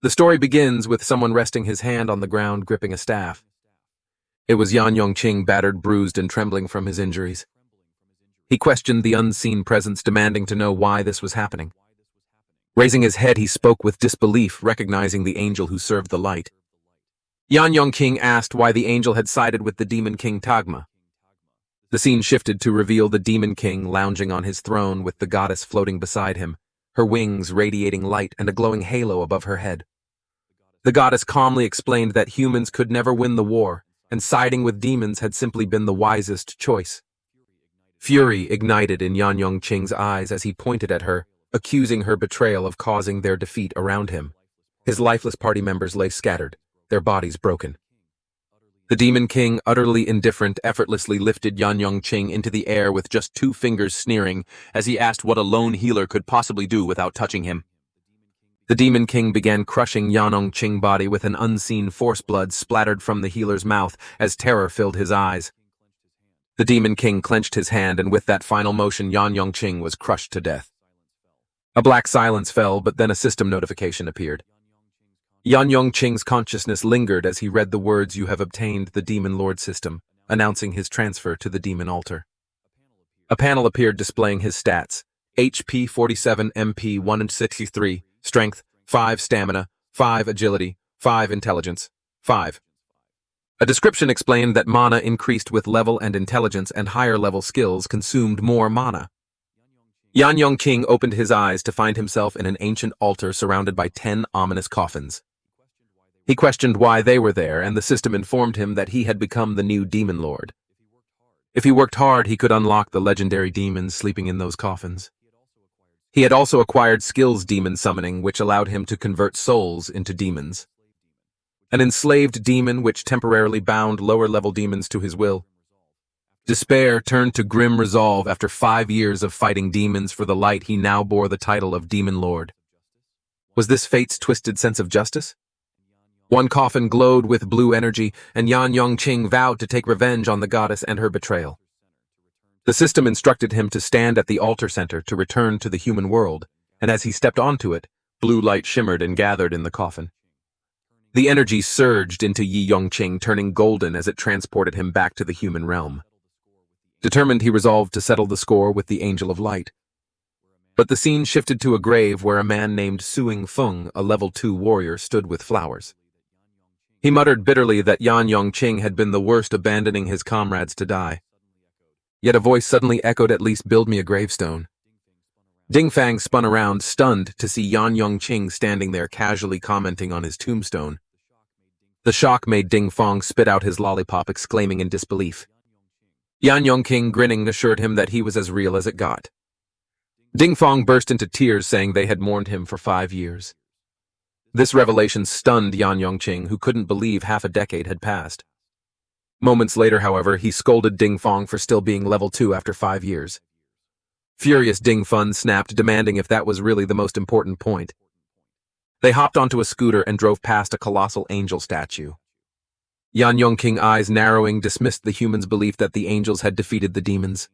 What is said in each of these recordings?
The story begins with someone resting his hand on the ground gripping a staff. It was Yan Yongqing, battered, bruised, and trembling from his injuries. He questioned the unseen presence, demanding to know why this was happening. Raising his head, he spoke with disbelief, recognizing the angel who served the light. Yan Yongqing asked why the angel had sided with the demon king Tagma. The scene shifted to reveal the demon king lounging on his throne with the goddess floating beside him, her wings radiating light and a glowing halo above her head. The goddess calmly explained that humans could never win the war, and siding with demons had simply been the wisest choice. Fury ignited in Yan Yongqing's eyes as he pointed at her, accusing her betrayal of causing their defeat around him. His lifeless party members lay scattered, their bodies broken. The demon king, utterly indifferent, effortlessly lifted Yan Yongqing into the air with just 2 fingers, sneering as he asked what a lone healer could possibly do without touching him. The demon king began crushing Yan Yongqing's body with an unseen force. Blood splattered from the healer's mouth as terror filled his eyes. The demon king clenched his hand, and with that final motion, Yan Yongqing was crushed to death. A black silence fell, but then a system notification appeared. Yan Yongqing's consciousness lingered as he read the words, "You have obtained the Demon Lord system," announcing his transfer to the demon altar. A panel appeared displaying his stats: HP 47, MP 163, Strength 5, Stamina 5, Agility 5, Intelligence 5. A description explained that mana increased with level, and intelligence and higher level skills consumed more mana. Yan Yongqing opened his eyes to find himself in an ancient altar surrounded by 10 ominous coffins. He questioned why they were there, and the system informed him that he had become the new Demon Lord. If he worked hard, he could unlock the legendary demons sleeping in those coffins. He had also acquired skills demon summoning, which allowed him to convert souls into demons. An enslaved demon which temporarily bound lower-level demons to his will. Despair turned to grim resolve. After 5 years of fighting demons for the light, he now bore the title of Demon Lord. Was this fate's twisted sense of justice? One coffin glowed with blue energy, and Yan Yongqing vowed to take revenge on the goddess and her betrayal. The system instructed him to stand at the altar center to return to the human world, and as he stepped onto it, blue light shimmered and gathered in the coffin. The energy surged into Yi Yongqing, turning golden as it transported him back to the human realm. Determined, he resolved to settle the score with the Angel of Light. But the scene shifted to a grave where a man named Suing Feng, a level 2 warrior, stood with flowers. He muttered bitterly that Yan Yongqing had been the worst, abandoning his comrades to die. Yet a voice suddenly echoed, "At least build me a gravestone." Ding Fang spun around, stunned to see Yan Yongqing standing there casually commenting on his tombstone. The shock made Ding Fang spit out his lollipop, exclaiming in disbelief. Yan Yongqing, grinning, assured him that he was as real as it got. Ding Fang burst into tears, saying they had mourned him for 5 years. This revelation stunned Yan Yongqing, who couldn't believe half a decade had passed. Moments later, however, he scolded Ding Fang for still being level 2 after 5 years. Furious, Ding Feng snapped, demanding if that was really the most important point. They hopped onto a scooter and drove past a colossal angel statue. Yan Yongqing's eyes narrowing, dismissed the human's belief that the angels had defeated the demons.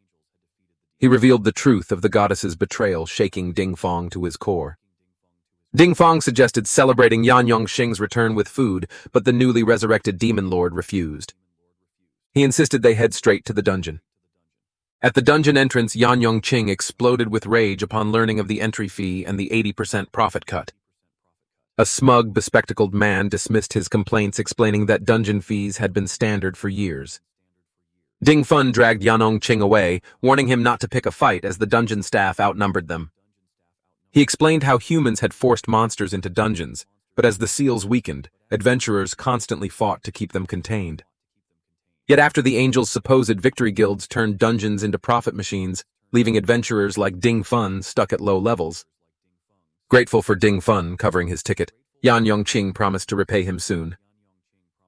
He revealed the truth of the goddess's betrayal, shaking Ding Feng to his core. Ding Feng suggested celebrating Yan Yongqing's return with food, but the newly resurrected Demon Lord refused. He insisted they head straight to the dungeon. At the dungeon entrance, Yan Yongqing exploded with rage upon learning of the entry fee and the 80% profit cut. A smug, bespectacled man dismissed his complaints, explaining that dungeon fees had been standard for years. Ding Feng dragged Yan Yongqing away, warning him not to pick a fight as the dungeon staff outnumbered them. He explained how humans had forced monsters into dungeons, but as the seals weakened, adventurers constantly fought to keep them contained. Yet after the angels' supposed victory, guilds turned dungeons into profit machines, leaving adventurers like Ding Feng stuck at low levels. Grateful for Ding Feng covering his ticket, Yan Yongqing promised to repay him soon.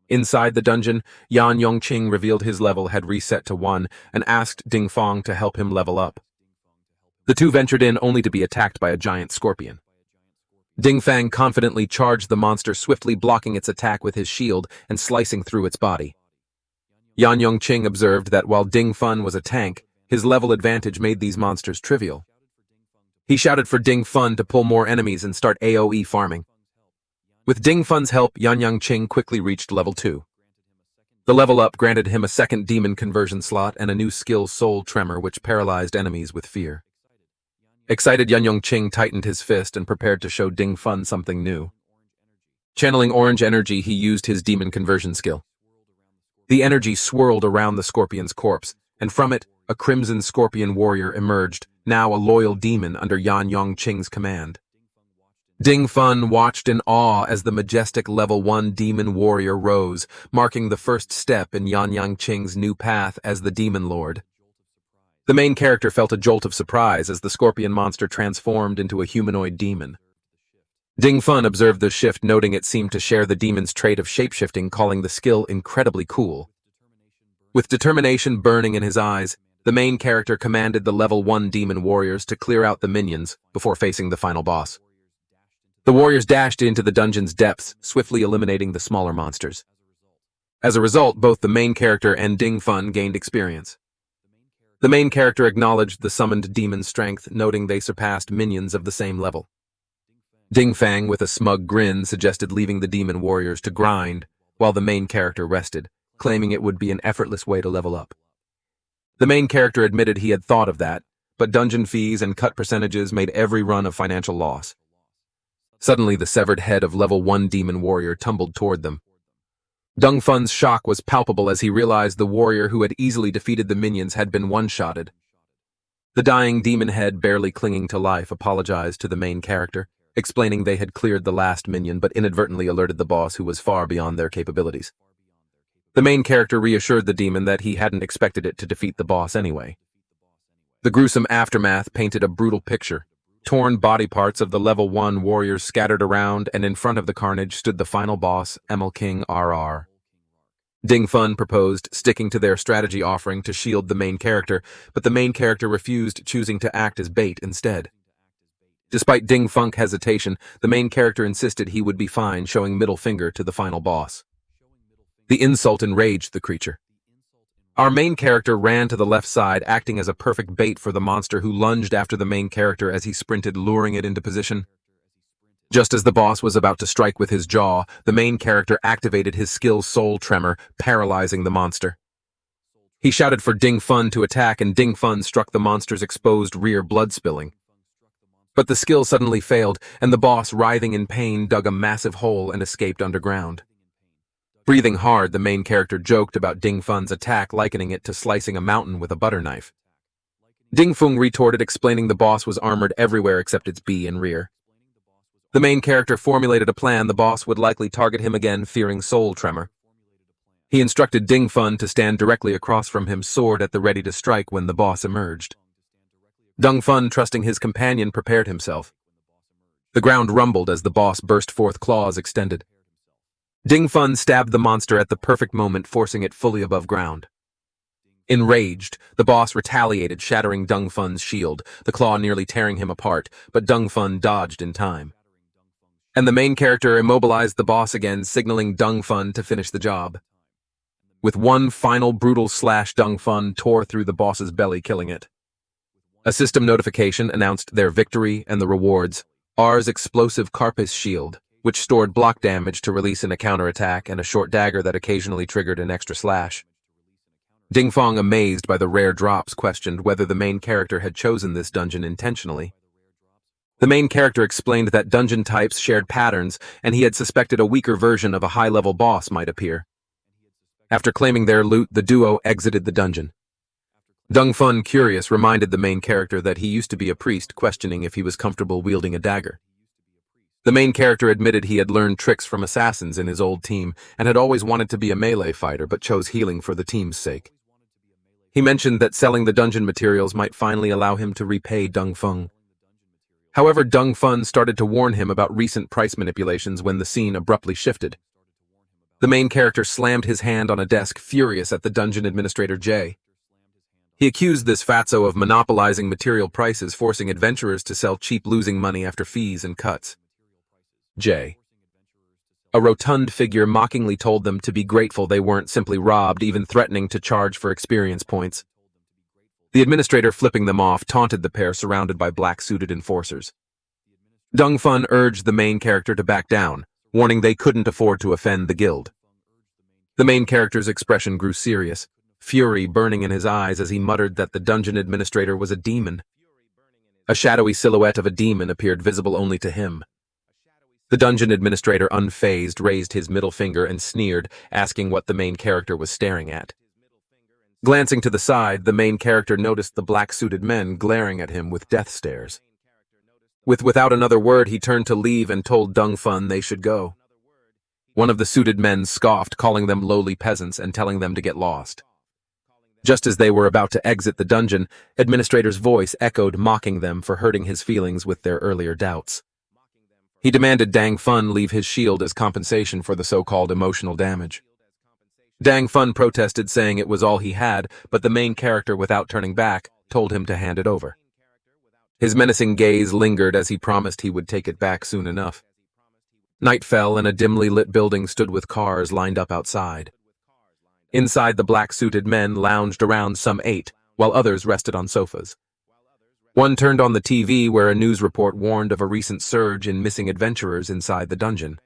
Inside the dungeon, Yan Yongqing revealed his level had reset to 1 and asked Ding Feng to help him level up. The two ventured in only to be attacked by a giant scorpion. Ding Fang confidently charged the monster, swiftly blocking its attack with his shield and slicing through its body. Yan Yongqing observed that while Ding Feng was a tank, his level advantage made these monsters trivial. He shouted for Ding Feng to pull more enemies and start AoE farming. With Ding Fun's help, Yang Qing quickly reached level 2. The level up granted him a second demon conversion slot and a new skill, Soul Tremor, which paralyzed enemies with fear. Excited, Yang Qing tightened his fist and prepared to show Ding Fun something new. Channeling orange energy, he used his demon conversion skill. The energy swirled around the scorpion's corpse, and from it, a crimson scorpion warrior emerged, now a loyal demon under Yang Qing's command. Ding Fun watched in awe as the majestic level 1 demon warrior rose, marking the first step in Yang Qing's new path as the demon lord. The main character felt a jolt of surprise as the scorpion monster transformed into a humanoid demon. Ding Fun observed the shift, noting it seemed to share the demon's trait of shapeshifting, calling the skill incredibly cool. With determination burning in his eyes, the main character commanded the level 1 demon warriors to clear out the minions before facing the final boss. The warriors dashed into the dungeon's depths, swiftly eliminating the smaller monsters. As a result, both the main character and Ding Fun gained experience. The main character acknowledged the summoned demon's strength, noting they surpassed minions of the same level. Ding Fang, with a smug grin, suggested leaving the demon warriors to grind, while the main character rested, claiming it would be an effortless way to level up. The main character admitted he had thought of that, but dungeon fees and cut percentages made every run a financial loss. Suddenly, the severed head of level 1 demon warrior tumbled toward them. Ding Fun's shock was palpable as he realized the warrior who had easily defeated the minions had been one-shotted. The dying demon head, barely clinging to life, apologized to the main character, explaining they had cleared the last minion but inadvertently alerted the boss, who was far beyond their capabilities. The main character reassured the demon that he hadn't expected it to defeat the boss anyway. The gruesome aftermath painted a brutal picture. Torn body parts of the level 1 warriors scattered around, and in front of the carnage stood the final boss, Emil King RR. Ding Fun proposed sticking to their strategy, offering to shield the main character, but the main character refused, choosing to act as bait instead. Despite Ding Fun's hesitation, the main character insisted he would be fine, showing middle finger to the final boss. The insult enraged the creature. Our main character ran to the left side, acting as a perfect bait for the monster, who lunged after the main character as he sprinted, luring it into position. Just as the boss was about to strike with his jaw, the main character activated his skill, Soul Tremor, paralyzing the monster. He shouted for Ding Fun to attack, and Ding Fun struck the monster's exposed rear, blood spilling. But the skill suddenly failed, and the boss, writhing in pain, dug a massive hole and escaped underground. Breathing hard, the main character joked about Ding Fun's attack, likening it to slicing a mountain with a butter knife. Ding Fung retorted, explaining the boss was armored everywhere except its B and rear. The main character formulated a plan. The boss would likely target him again, fearing Soul Tremor. He instructed Ding Fun to stand directly across from him, sword at the ready to strike when the boss emerged. Ding Fun, trusting his companion, prepared himself. The ground rumbled as the boss burst forth, claws extended. Ding Fun stabbed the monster at the perfect moment, forcing it fully above ground. Enraged, the boss retaliated, shattering Ding Fun's shield, the claw nearly tearing him apart, but Ding Fun dodged in time. And the main character immobilized the boss again, signaling Ding Fun to finish the job. With one final brutal slash, Ding Fun tore through the boss's belly, killing it. A system notification announced their victory and the rewards: R's explosive Carpus shield, which stored block damage to release in a counterattack, and a short dagger that occasionally triggered an extra slash. Ding Fong, amazed by the rare drops, questioned whether the main character had chosen this dungeon intentionally. The main character explained that dungeon types shared patterns, and he had suspected a weaker version of a high-level boss might appear. After claiming their loot, the duo exited the dungeon. Ding Fun, curious, reminded the main character that he used to be a priest, questioning if he was comfortable wielding a dagger. The main character admitted he had learned tricks from assassins in his old team and had always wanted to be a melee fighter, but chose healing for the team's sake. He mentioned that selling the dungeon materials might finally allow him to repay Ding Fun. However, Ding Fun started to warn him about recent price manipulations when the scene abruptly shifted. The main character slammed his hand on a desk, furious at the dungeon administrator, Jay. He accused this fatso of monopolizing material prices, forcing adventurers to sell cheap, losing money after fees and cuts. Jay, a rotund figure, mockingly told them to be grateful they weren't simply robbed, even threatening to charge for experience points. The administrator, flipping them off, taunted the pair surrounded by black-suited enforcers. Ding Fun urged the main character to back down, warning they couldn't afford to offend the guild. The main character's expression grew serious, fury burning in his eyes as he muttered that the dungeon administrator was a demon. A shadowy silhouette of a demon appeared visible only to him. The dungeon administrator, unfazed, raised his middle finger and sneered, asking what the main character was staring at. Glancing to the side, the main character noticed the black-suited men glaring at him with death stares. Without another word, he turned to leave and told Dongfun they should go. One of the suited men scoffed, calling them lowly peasants and telling them to get lost. Just as they were about to exit the dungeon, Administrator's voice echoed, mocking them for hurting his feelings with their earlier doubts. He demanded Dang Fun leave his shield as compensation for the so-called emotional damage. Dang Fun protested, saying it was all he had, but the main character, without turning back, told him to hand it over. His menacing gaze lingered as he promised he would take it back soon enough. Night fell and a dimly lit building stood with cars lined up outside. Inside, the black-suited men lounged around, some 8, while others rested on sofas. One turned on the TV where a news report warned of a recent surge in missing adventurers inside the dungeon.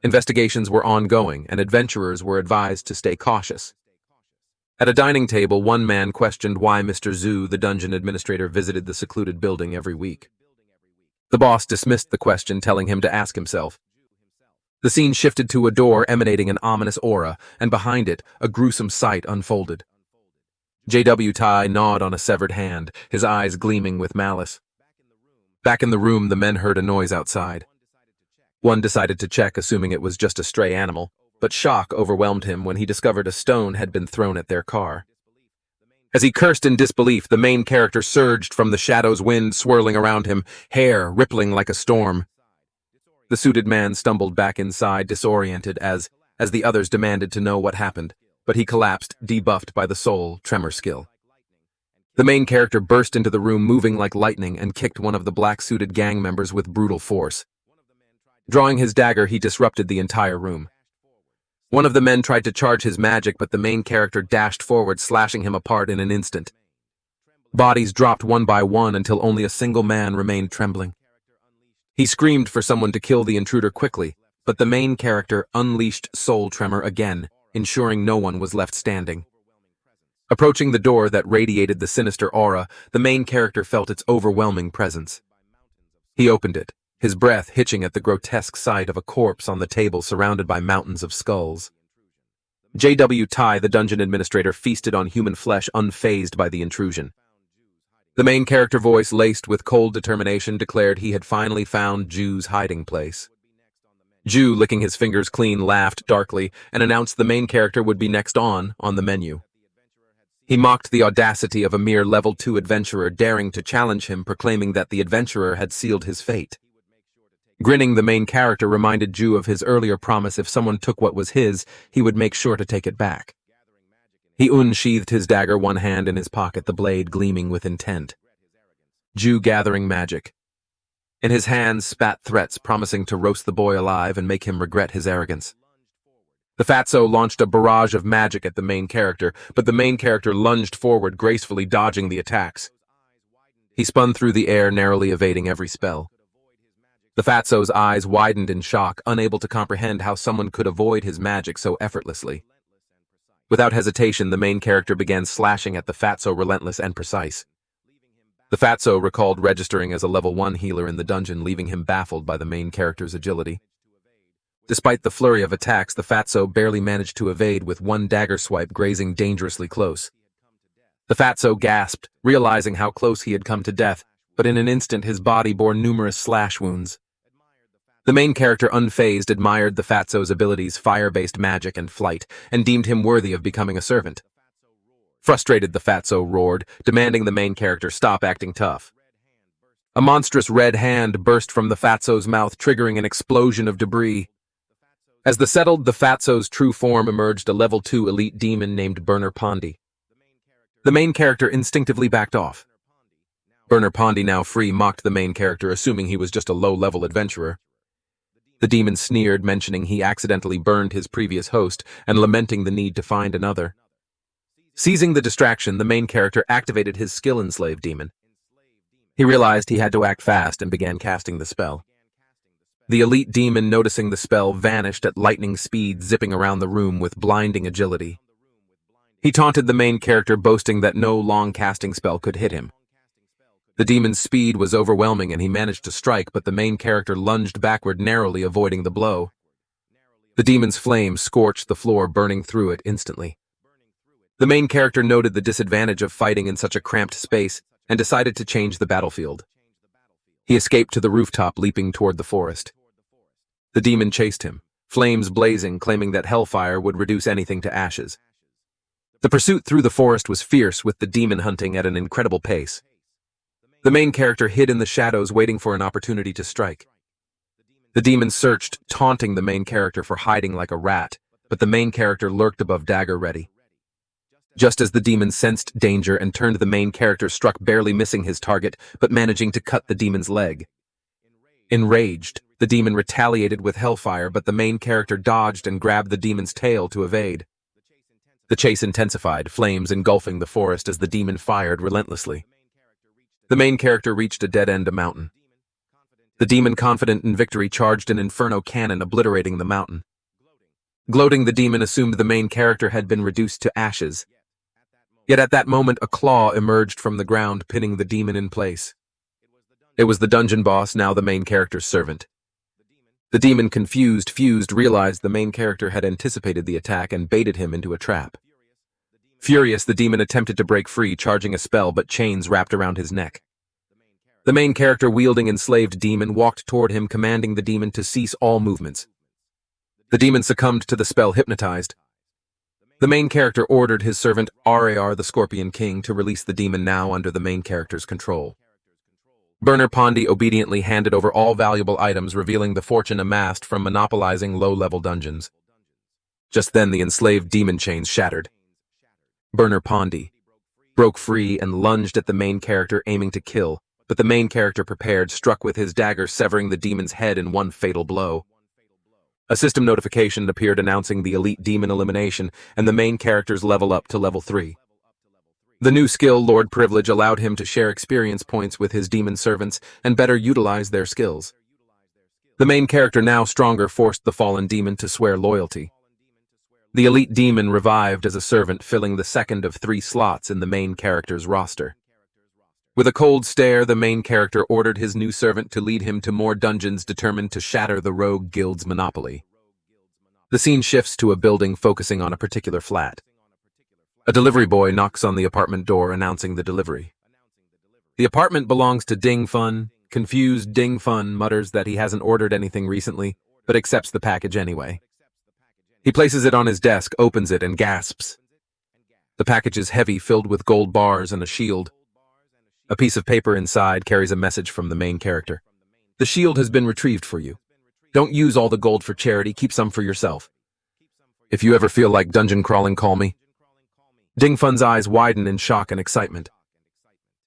Investigations were ongoing, and adventurers were advised to stay cautious. At a dining table, one man questioned why Mr. Zhu, the dungeon administrator, visited the secluded building every week. The boss dismissed the question, telling him to ask himself. The scene shifted to a door emanating an ominous aura, and behind it, a gruesome sight unfolded. J.W. Tai gnawed on a severed hand, his eyes gleaming with malice. Back in the room, the men heard a noise outside. One decided to check, assuming it was just a stray animal, but shock overwhelmed him when he discovered a stone had been thrown at their car. As he cursed in disbelief, the main character surged from the shadows, wind swirling around him, hair rippling like a storm. The suited man stumbled back inside, disoriented, as the others demanded to know what happened, but he collapsed, debuffed by the soul tremor skill. The main character burst into the room, moving like lightning, and kicked one of the black-suited gang members with brutal force. Drawing his dagger, he disrupted the entire room. One of the men tried to charge his magic, but the main character dashed forward, slashing him apart in an instant. Bodies dropped one by one until only a single man remained trembling. He screamed for someone to kill the intruder quickly, but the main character unleashed soul tremor again, ensuring no one was left standing. Approaching the door that radiated the sinister aura, the main character felt its overwhelming presence. He opened it, his breath hitching at the grotesque sight of a corpse on the table surrounded by mountains of skulls. J.W. Tai, the dungeon administrator, feasted on human flesh, unfazed by the intrusion. The main character, voice laced with cold determination, declared he had finally found Ju's hiding place. Ju, licking his fingers clean, laughed darkly and announced the main character would be next on the menu. He mocked the audacity of a mere level 2 adventurer daring to challenge him, proclaiming that the adventurer had sealed his fate. Grinning, the main character reminded Ju of his earlier promise: if someone took what was his, he would make sure to take it back. He unsheathed his dagger, one hand in his pocket, the blade gleaming with intent. Ju gathering magic. In his hands spat threats, promising to roast the boy alive and make him regret his arrogance. The fatso launched a barrage of magic at the main character, but the main character lunged forward, gracefully dodging the attacks. He spun through the air, narrowly evading every spell. The fatso's eyes widened in shock, unable to comprehend how someone could avoid his magic so effortlessly. Without hesitation, the main character began slashing at the fatso, relentless and precise. The fatso recalled registering as a level 1 healer in the dungeon, leaving him baffled by the main character's agility. Despite the flurry of attacks, the fatso barely managed to evade, with one dagger swipe grazing dangerously close. The fatso gasped, realizing how close he had come to death, but in an instant his body bore numerous slash wounds. The main character, unfazed, admired the fatso's abilities, fire-based magic and flight, and deemed him worthy of becoming a servant. Frustrated, the fatso roared, demanding the main character stop acting tough. A monstrous red hand burst from the fatso's mouth, triggering an explosion of debris. As the fatso's true form emerged, a level 2 elite demon named Burner Pondi. The main character instinctively backed off. Burner Pondi, now free, mocked the main character, assuming he was just a low-level adventurer. The demon sneered, mentioning he accidentally burned his previous host and lamenting the need to find another. Seizing the distraction, the main character activated his skill Enslave Demon. He realized he had to act fast and began casting the spell. The elite demon, noticing the spell, vanished at lightning speed, zipping around the room with blinding agility. He taunted the main character, boasting that no long-casting spell could hit him. The demon's speed was overwhelming and he managed to strike, but the main character lunged backward, narrowly avoiding the blow. The demon's flame scorched the floor, burning through it instantly. The main character noted the disadvantage of fighting in such a cramped space and decided to change the battlefield. He escaped to the rooftop, leaping toward the forest. The demon chased him, flames blazing, claiming that hellfire would reduce anything to ashes. The pursuit through the forest was fierce, with the demon hunting at an incredible pace. The main character hid in the shadows, waiting for an opportunity to strike. The demon searched, taunting the main character for hiding like a rat, but the main character lurked above, dagger ready. Just as the demon sensed danger and turned, the main character struck, barely missing his target, but managing to cut the demon's leg. Enraged, the demon retaliated with hellfire, but the main character dodged and grabbed the demon's tail to evade. The chase intensified, flames engulfing the forest as the demon fired relentlessly. The main character reached a dead-end mountain. The demon, confident in victory, charged an inferno cannon, obliterating the mountain. Gloating, the demon assumed the main character had been reduced to ashes. Yet at that moment, a claw emerged from the ground, pinning the demon in place. It was the dungeon boss, now the main character's servant. The demon, confused, realized the main character had anticipated the attack and baited him into a trap. Furious, the demon attempted to break free, charging a spell, but chains wrapped around his neck. The main character, wielding enslaved demon, walked toward him, commanding the demon to cease all movements. The demon succumbed to the spell, hypnotized. The main character ordered his servant, Rar the Scorpion King, to release the demon, now under the main character's control. Burner Pondy obediently handed over all valuable items, revealing the fortune amassed from monopolizing low-level dungeons. Just then, the enslaved demon chains shattered. Burner Pondy broke free and lunged at the main character, aiming to kill, but the main character prepared, struck with his dagger, severing the demon's head in one fatal blow. A system notification appeared announcing the elite demon elimination and the main character's level up to level 3. The new skill, Lord Privilege, allowed him to share experience points with his demon servants and better utilize their skills. The main character, now stronger, forced the fallen demon to swear loyalty. The elite demon revived as a servant, filling the second of 3 slots in the main character's roster. With a cold stare, the main character ordered his new servant to lead him to more dungeons, determined to shatter the rogue guild's monopoly. The scene shifts to a building, focusing on a particular flat. A delivery boy knocks on the apartment door, announcing the delivery. The apartment belongs to Ding Fun. Confused, Ding Fun mutters that he hasn't ordered anything recently, but accepts the package anyway. He places it on his desk, opens it, and gasps. The package is heavy, filled with gold bars and a shield. A piece of paper inside carries a message from the main character. The shield has been retrieved for you. Don't use all the gold for charity, keep some for yourself. If you ever feel like dungeon crawling, call me. Ding Fun's eyes widen in shock and excitement.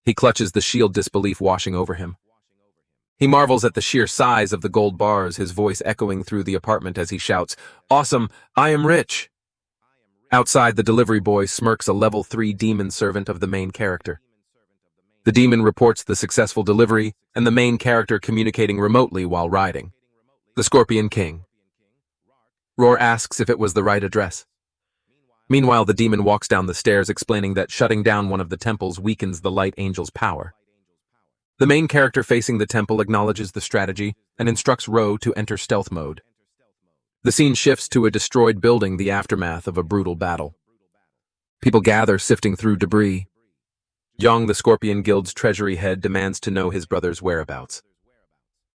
He clutches the shield, disbelief washing over him. He marvels at the sheer size of the gold bars, his voice echoing through the apartment as he shouts, "Awesome, I am rich!" Outside, the delivery boy smirks, a level 3 demon servant of the main character. The demon reports the successful delivery, and the main character communicating remotely while riding. The Scorpion King. Roar asks if it was the right address. Meanwhile, the demon walks down the stairs, explaining that shutting down one of the temples weakens the Light Angel's power. The main character facing the temple acknowledges the strategy and instructs Ro to enter stealth mode. The scene shifts to a destroyed building, the aftermath of a brutal battle. People gather, sifting through debris. Yong, the Scorpion Guild's treasury head, demands to know his brother's whereabouts.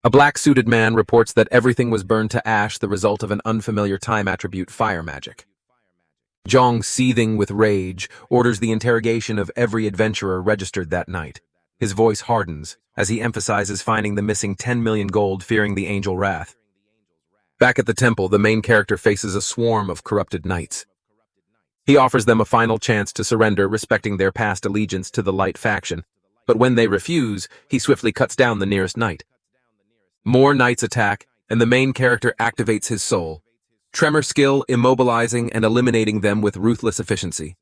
A black-suited man reports that everything was burned to ash, the result of an unfamiliar time attribute, fire magic. Jong, seething with rage, orders the interrogation of every adventurer registered that night. His voice hardens as he emphasizes finding the missing 10 million gold, fearing the angel wrath. Back at the temple, the main character faces a swarm of corrupted knights. He offers them a final chance to surrender, respecting their past allegiance to the Light faction, but when they refuse, he swiftly cuts down the nearest knight. More knights attack, and the main character activates his soul, tremor skill, immobilizing and eliminating them with ruthless efficiency.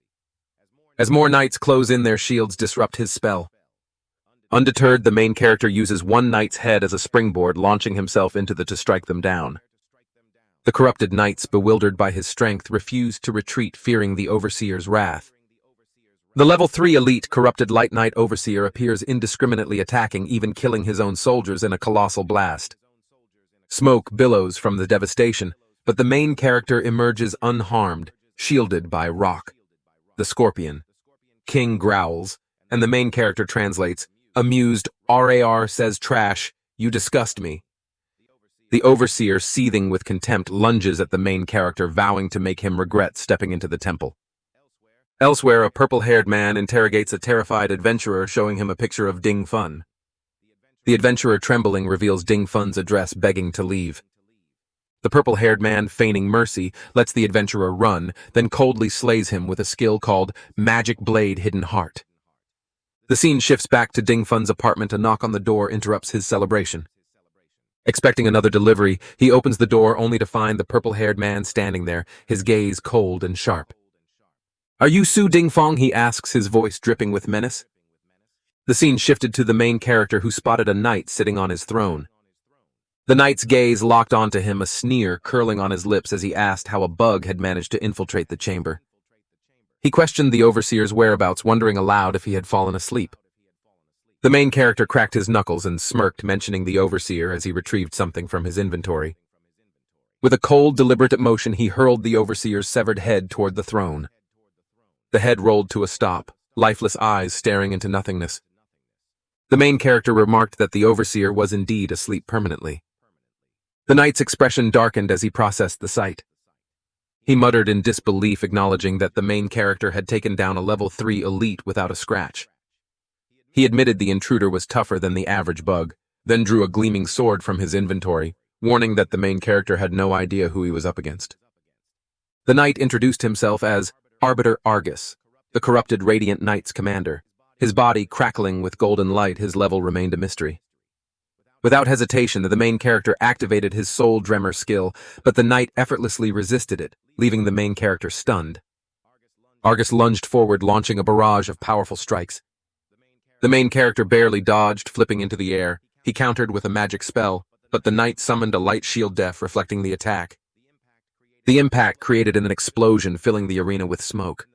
As more knights close in, their shields disrupt his spell. Undeterred, the main character uses one knight's head as a springboard, launching himself into to strike them down. The corrupted knights, bewildered by his strength, refused to retreat, fearing the Overseer's wrath. The level 3 elite corrupted light knight Overseer appears indiscriminately, attacking, even killing his own soldiers in a colossal blast. Smoke billows from the devastation, but the main character emerges unharmed, shielded by rock. The Scorpion King growls, and the main character translates, amused, "RAR says trash, you disgust me." The Overseer, seething with contempt, lunges at the main character, vowing to make him regret stepping into the temple. Elsewhere, a purple-haired man interrogates a terrified adventurer, showing him a picture of Ding Fun. The adventurer, trembling, reveals Ding Fun's address, begging to leave. The purple-haired man, feigning mercy, lets the adventurer run, then coldly slays him with a skill called Magic Blade Hidden Heart. The scene shifts back to Ding Fun's apartment. A knock on the door interrupts his celebration. Expecting another delivery, he opens the door only to find the purple-haired man standing there, his gaze cold and sharp. "Are you Su Dingfong?" he asks, his voice dripping with menace. The scene shifted to the main character, who spotted a knight sitting on his throne. The knight's gaze locked onto him, a sneer curling on his lips as he asked how a bug had managed to infiltrate the chamber. He questioned the Overseer's whereabouts, wondering aloud if he had fallen asleep. The main character cracked his knuckles and smirked, mentioning the Overseer as he retrieved something from his inventory. With a cold, deliberate motion, he hurled the Overseer's severed head toward the throne. The head rolled to a stop, lifeless eyes staring into nothingness. The main character remarked that the Overseer was indeed asleep permanently. The knight's expression darkened as he processed the sight. He muttered in disbelief, acknowledging that the main character had taken down a level 3 elite without a scratch. He admitted the intruder was tougher than the average bug, then drew a gleaming sword from his inventory, warning that the main character had no idea who he was up against. The knight introduced himself as Arbiter Argus, the corrupted Radiant Knight's commander. His body crackling with golden light, his level remained a mystery. Without hesitation, the main character activated his Soul Dremor skill, but the knight effortlessly resisted it, leaving the main character stunned. Argus lunged forward, launching a barrage of powerful strikes. The main character barely dodged, flipping into the air. He countered with a magic spell, but the knight summoned a light shield def, reflecting the attack. The impact created an explosion, filling the arena with smoke.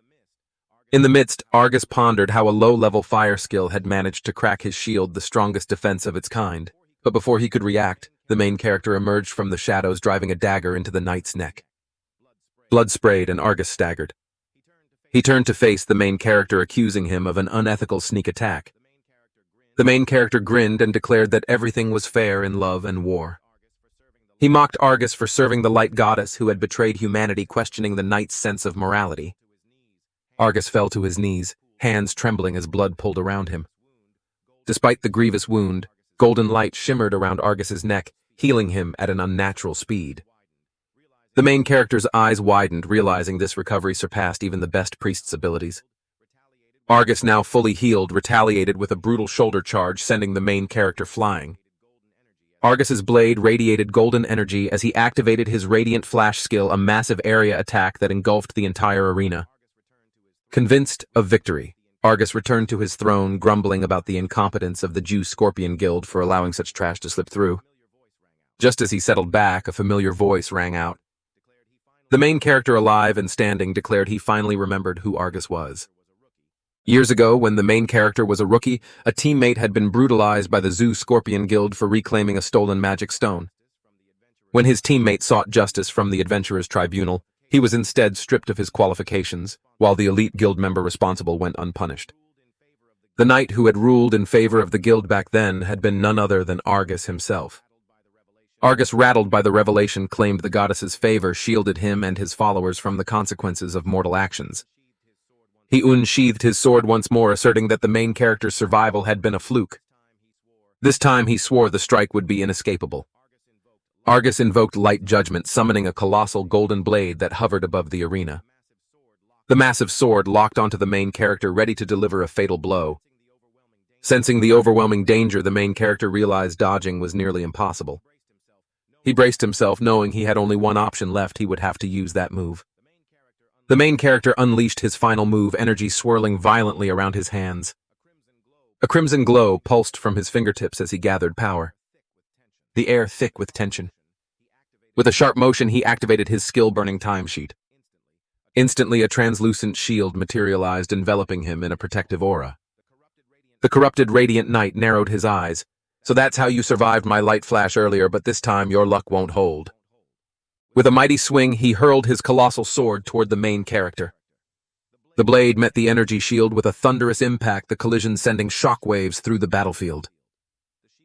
In the midst, Argus pondered how a low-level fire skill had managed to crack his shield, the strongest defense of its kind. But before he could react, the main character emerged from the shadows, driving a dagger into the knight's neck. Blood sprayed and Argus staggered. He turned to face the main character, accusing him of an unethical sneak attack. The main character grinned and declared that everything was fair in love and war. He mocked Argus for serving the light goddess who had betrayed humanity, questioning the knight's sense of morality. Argus fell to his knees, hands trembling as blood pooled around him. Despite the grievous wound, golden light shimmered around Argus's neck, healing him at an unnatural speed. The main character's eyes widened, realizing this recovery surpassed even the best priest's abilities. Argus, now fully healed, retaliated with a brutal shoulder charge, sending the main character flying. Argus's blade radiated golden energy as he activated his Radiant Flash skill, a massive area attack that engulfed the entire arena. Convinced of victory, Argus returned to his throne, grumbling about the incompetence of the Jew Scorpion Guild for allowing such trash to slip through. Just as he settled back, a familiar voice rang out. The main character, alive and standing, declared he finally remembered who Argus was. Years ago, when the main character was a rookie, a teammate had been brutalized by the Zoo Scorpion Guild for reclaiming a stolen magic stone. When his teammate sought justice from the Adventurers' Tribunal, he was instead stripped of his qualifications, while the elite guild member responsible went unpunished. The knight who had ruled in favor of the guild back then had been none other than Argus himself. Argus, rattled by the revelation, claimed the goddess's favor shielded him and his followers from the consequences of mortal actions. He unsheathed his sword once more, asserting that the main character's survival had been a fluke. This time he swore the strike would be inescapable. Argus invoked light judgment, summoning a colossal golden blade that hovered above the arena. The massive sword locked onto the main character, ready to deliver a fatal blow. Sensing the overwhelming danger, the main character realized dodging was nearly impossible. He braced himself, knowing he had only one option left. He would have to use that move. The main character unleashed his final move, energy swirling violently around his hands. A crimson glow pulsed from his fingertips as he gathered power, the air thick with tension. With a sharp motion, he activated his skill-burning timesheet. Instantly, a translucent shield materialized, enveloping him in a protective aura. The corrupted Radiant Knight narrowed his eyes. So that's how you survived my light flash earlier, but this time your luck won't hold. With a mighty swing, he hurled his colossal sword toward the main character. The blade met the energy shield with a thunderous impact, the collision sending shockwaves through the battlefield.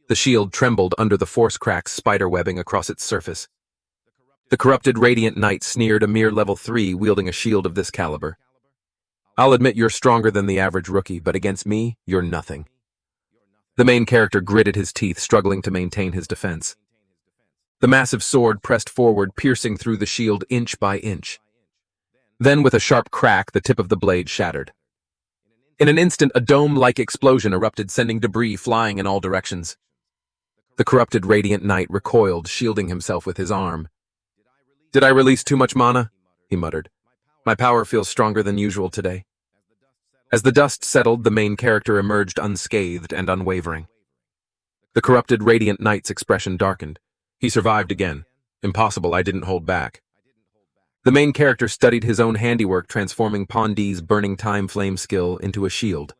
The shield trembled under the force cracks spiderwebbing across its surface. The corrupted Radiant Knight sneered, a mere level 3 wielding a shield of this caliber. I'll admit you're stronger than the average rookie, but against me, you're nothing. The main character gritted his teeth, struggling to maintain his defense. The massive sword pressed forward, piercing through the shield inch by inch. Then, with a sharp crack, the tip of the blade shattered. In an instant, a dome-like explosion erupted, sending debris flying in all directions. The corrupted Radiant Knight recoiled, shielding himself with his arm. "Did I release too much mana?" he muttered. "My power feels stronger than usual today." As the dust settled, the main character emerged unscathed and unwavering. The corrupted Radiant Knight's expression darkened. He survived again. Impossible, I didn't hold back. The main character studied his own handiwork, transforming Pondi's burning time flame skill into a shield.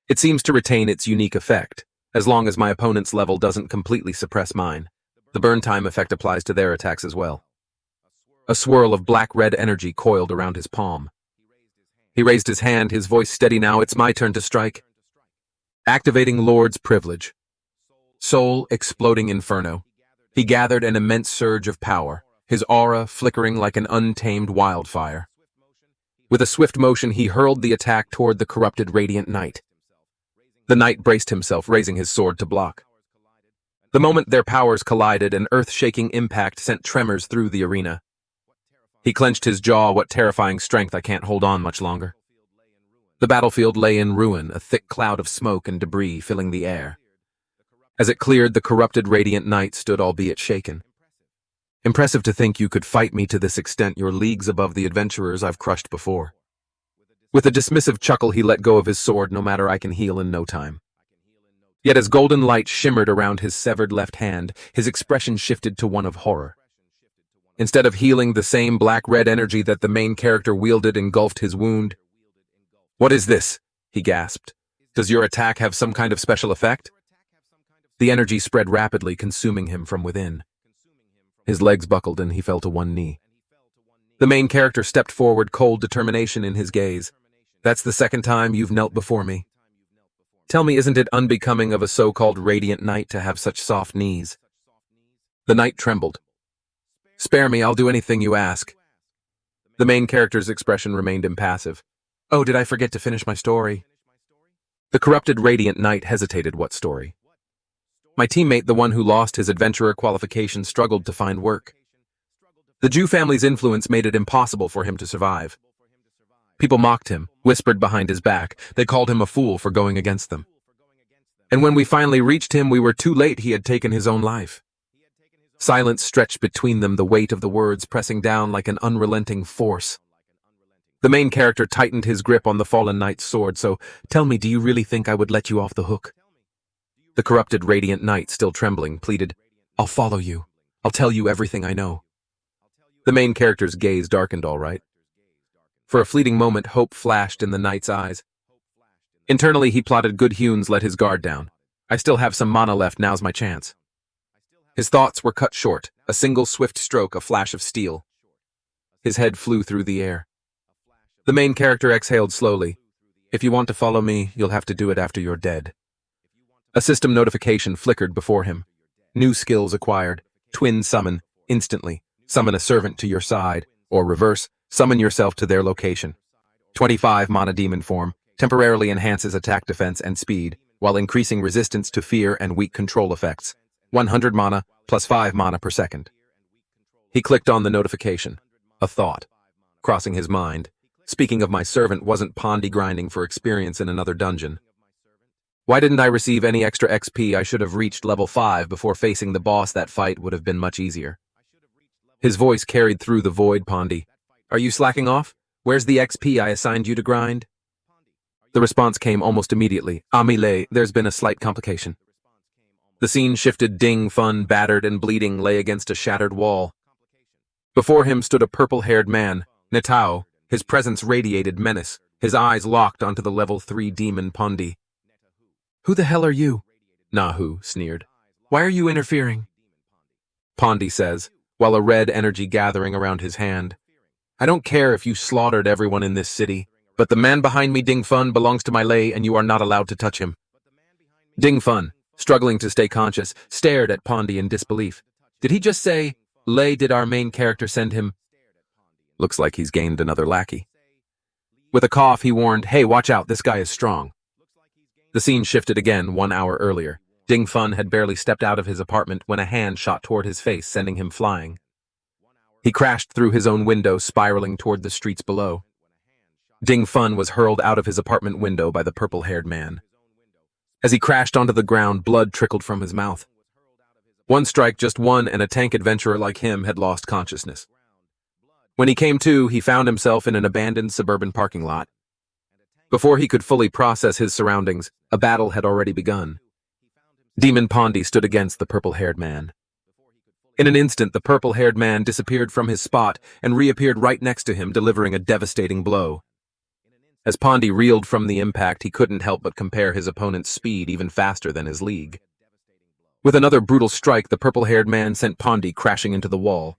It seems to retain its unique effect, as long as my opponent's level doesn't completely suppress mine. The burn time effect applies to their attacks as well. A swirl of black-red energy coiled around his palm. He raised his hand, his voice steady. "Now it's my turn to strike." Activating Lord's Privilege. Soul exploding inferno. He gathered an immense surge of power, his aura flickering like an untamed wildfire. With a swift motion, he hurled the attack toward the corrupted Radiant Knight. The knight braced himself, raising his sword to block. The moment their powers collided, an earth-shaking impact sent tremors through the arena. He clenched his jaw. What terrifying strength, I can't hold on much longer. The battlefield lay in ruin, a thick cloud of smoke and debris filling the air. As it cleared, the corrupted Radiant Knight stood, albeit shaken. "Impressive to think you could fight me to this extent. You're leagues above the adventurers I've crushed before." With a dismissive chuckle, he let go of his sword. "No matter, I can heal in no time." Yet as golden light shimmered around his severed left hand, his expression shifted to one of horror. Instead of healing, the same black-red energy that the main character wielded engulfed his wound. "What is this?" he gasped. "Does your attack have some kind of special effect?" The energy spread rapidly, consuming him from within. His legs buckled and he fell to one knee. The main character stepped forward, cold determination in his gaze. "That's the second time you've knelt before me. Tell me, isn't it unbecoming of a so-called Radiant Knight to have such soft knees?" The knight trembled. "Spare me, I'll do anything you ask." The main character's expression remained impassive. "Oh, did I forget to finish my story?" The corrupted Radiant Knight hesitated. "What story?" "My teammate, the one who lost his adventurer qualification, struggled to find work. The Jew family's influence made it impossible for him to survive. People mocked him, whispered behind his back. They called him a fool for going against them. And when we finally reached him, we were too late. He had taken his own life." Silence stretched between them, the weight of the words pressing down like an unrelenting force. The main character tightened his grip on the fallen knight's sword. "So, tell me, do you really think I would let you off the hook?" The corrupted Radiant Knight, still trembling, pleaded, "I'll follow you. I'll tell you everything I know." The main character's gaze darkened, all right. For a fleeting moment, hope flashed in the knight's eyes. Internally, he plotted, "Good Hunes, let his guard down. I still have some mana left, now's my chance." His thoughts were cut short, a single swift stroke, a flash of steel. His head flew through the air. The main character exhaled slowly. "If you want to follow me, you'll have to do it after you're dead." A system notification flickered before him. New skills acquired. Twin summon, instantly. Summon a servant to your side, or reverse, summon yourself to their location. 25 mana demon form, temporarily enhances attack defense and speed, while increasing resistance to fear and weak control effects. 100 mana, plus 5 mana per second. He clicked on the notification. A thought crossing his mind. Speaking of my servant, wasn't Pondi grinding for experience in another dungeon? Why didn't I receive any extra XP? I should have reached level 5 before facing the boss. That fight would have been much easier. His voice carried through the void. "Pondi, are you slacking off? Where's the XP I assigned you to grind?" The response came almost immediately. Amile, there's been a slight complication. The scene shifted. Ding Fun, battered and bleeding, lay against a shattered wall. Before him stood a purple-haired man, Netao. His presence radiated menace, his eyes locked onto the level 3 demon Pondi. "Who the hell are you?" Nahu sneered. "Why are you interfering?" Pondi says, while a red energy gathering around his hand. "I don't care if you slaughtered everyone in this city, but the man behind me, Ding Fun, belongs to my lei and you are not allowed to touch him." Ding Fun, struggling to stay conscious, stared at Pondi in disbelief. Did he just say, "Lei, did our main character send him?" Looks like he's gained another lackey. With a cough, he warned, "Hey, watch out, this guy is strong." The scene shifted again 1 hour earlier. Ding Fun had barely stepped out of his apartment when a hand shot toward his face, sending him flying. He crashed through his own window, spiraling toward the streets below. Ding Fun was hurled out of his apartment window by the purple-haired man. As he crashed onto the ground, blood trickled from his mouth. One strike, just one, and a tank adventurer like him had lost consciousness. When he came to, he found himself in an abandoned suburban parking lot. Before he could fully process his surroundings, a battle had already begun. Demon Pondi stood against the purple-haired man. In an instant, the purple-haired man disappeared from his spot and reappeared right next to him, delivering a devastating blow. As Pondi reeled from the impact, he couldn't help but compare his opponent's speed even faster than his league. With another brutal strike, the purple-haired man sent Pondi crashing into the wall.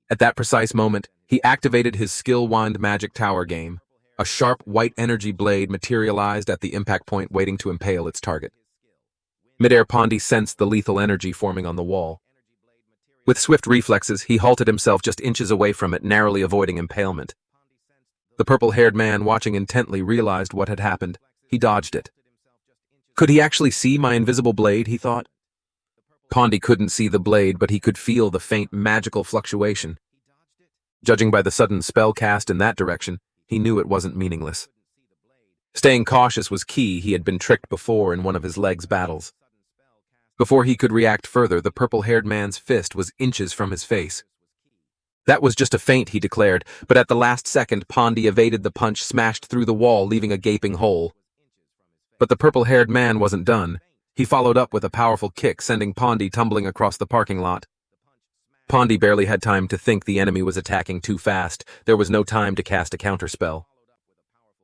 At that precise moment, he activated his skill wand magic tower game. A sharp white energy blade materialized at the impact point, waiting to impale its target. Midair, Pondi sensed the lethal energy forming on the wall. With swift reflexes, he halted himself just inches away from it, narrowly avoiding impalement. The purple-haired man, watching intently, realized what had happened. He dodged it. Could he actually see my invisible blade, he thought? Pondi couldn't see the blade, but he could feel the faint magical fluctuation. Judging by the sudden spell cast in that direction, he knew it wasn't meaningless. Staying cautious was key. He had been tricked before in one of his leg's battles. Before he could react further, the purple-haired man's fist was inches from his face. That was just a feint, he declared, but at the last second, Pondi evaded the punch, smashed through the wall, leaving a gaping hole. But the purple-haired man wasn't done. He followed up with a powerful kick, sending Pondi tumbling across the parking lot. Pondi barely had time to think. The enemy was attacking too fast. There was no time to cast a counterspell.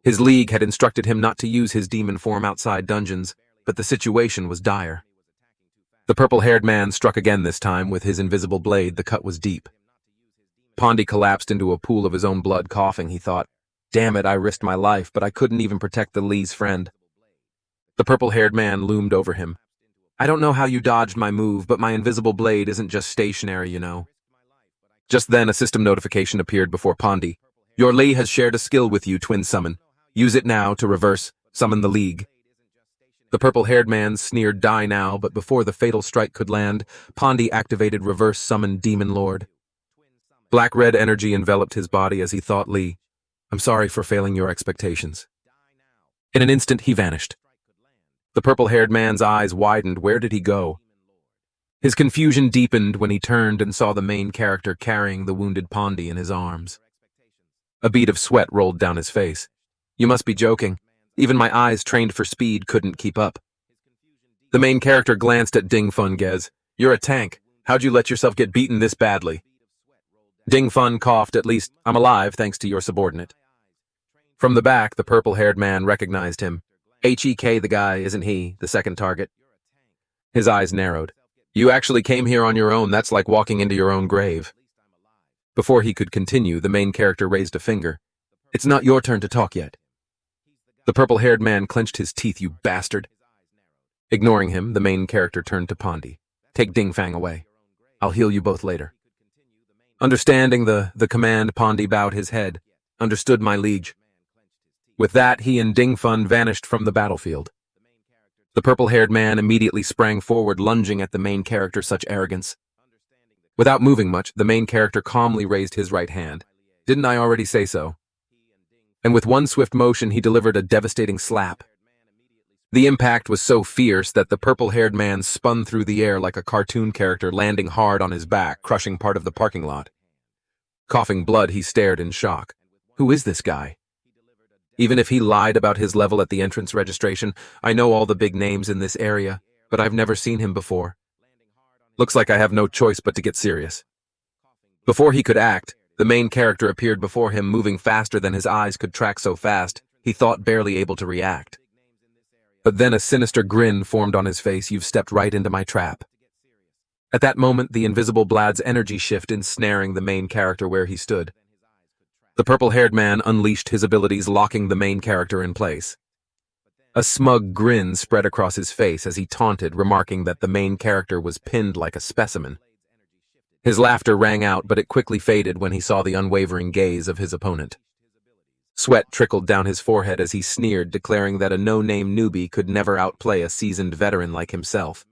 His league had instructed him not to use his demon form outside dungeons, but the situation was dire. The purple-haired man struck again, this time with his invisible blade. The cut was deep. Pondi collapsed into a pool of his own blood, coughing. He thought, "Damn it, I risked my life, but I couldn't even protect the Lee's friend." The purple-haired man loomed over him. "I don't know how you dodged my move, but my invisible blade isn't just stationary, you know." Just then, a system notification appeared before Pondi. "Your Lee has shared a skill with you, Twin Summon. Use it now to reverse summon the League." The purple-haired man sneered, "Die now," but before the fatal strike could land, Pondi activated Reverse Summon Demon Lord. Black-red energy enveloped his body as he thought, "Lee, I'm sorry for failing your expectations." In an instant, he vanished. The purple-haired man's eyes widened. Where did he go? His confusion deepened when he turned and saw the main character carrying the wounded Pondi in his arms. A bead of sweat rolled down his face. "You must be joking. Even my eyes, trained for speed, couldn't keep up." The main character glanced at Ding Fun. "Gez, you're a tank. How'd you let yourself get beaten this badly?" Ding Fun coughed. "At least I'm alive thanks to your subordinate." From the back, the purple-haired man recognized him. "HEK, the guy, isn't he, the second target?" His eyes narrowed. "You actually came here on your own. That's like walking into your own grave." Before he could continue, the main character raised a finger. "It's not your turn to talk yet." The purple-haired man clenched his teeth. "You bastard." Ignoring him, the main character turned to Pondi. "Take Ding Fang away. I'll heal you both later." Understanding the command, Pondi bowed his head. "Understood, my liege." With that, he and Ding Fun vanished from the battlefield. The purple-haired man immediately sprang forward, lunging at the main character. Such arrogance. Without moving much, the main character calmly raised his right hand. "Didn't I already say so?" And with one swift motion, he delivered a devastating slap. The impact was so fierce that the purple-haired man spun through the air like a cartoon character, landing hard on his back, crushing part of the parking lot. Coughing blood, he stared in shock. Who is this guy? Even if he lied about his level at the entrance registration, I know all the big names in this area, but I've never seen him before. Looks like I have no choice but to get serious. Before he could act, the main character appeared before him, moving faster than his eyes could track, so fast, he thought barely able to react. But then a sinister grin formed on his face. "You've stepped right into my trap." At that moment, the invisible Blad's energy shift ensnaring the main character where he stood. The purple-haired man unleashed his abilities, locking the main character in place. A smug grin spread across his face as he taunted, remarking that the main character was pinned like a specimen. His laughter rang out, but it quickly faded when he saw the unwavering gaze of his opponent. Sweat trickled down his forehead as he sneered, declaring that a no-name newbie could never outplay a seasoned veteran like himself.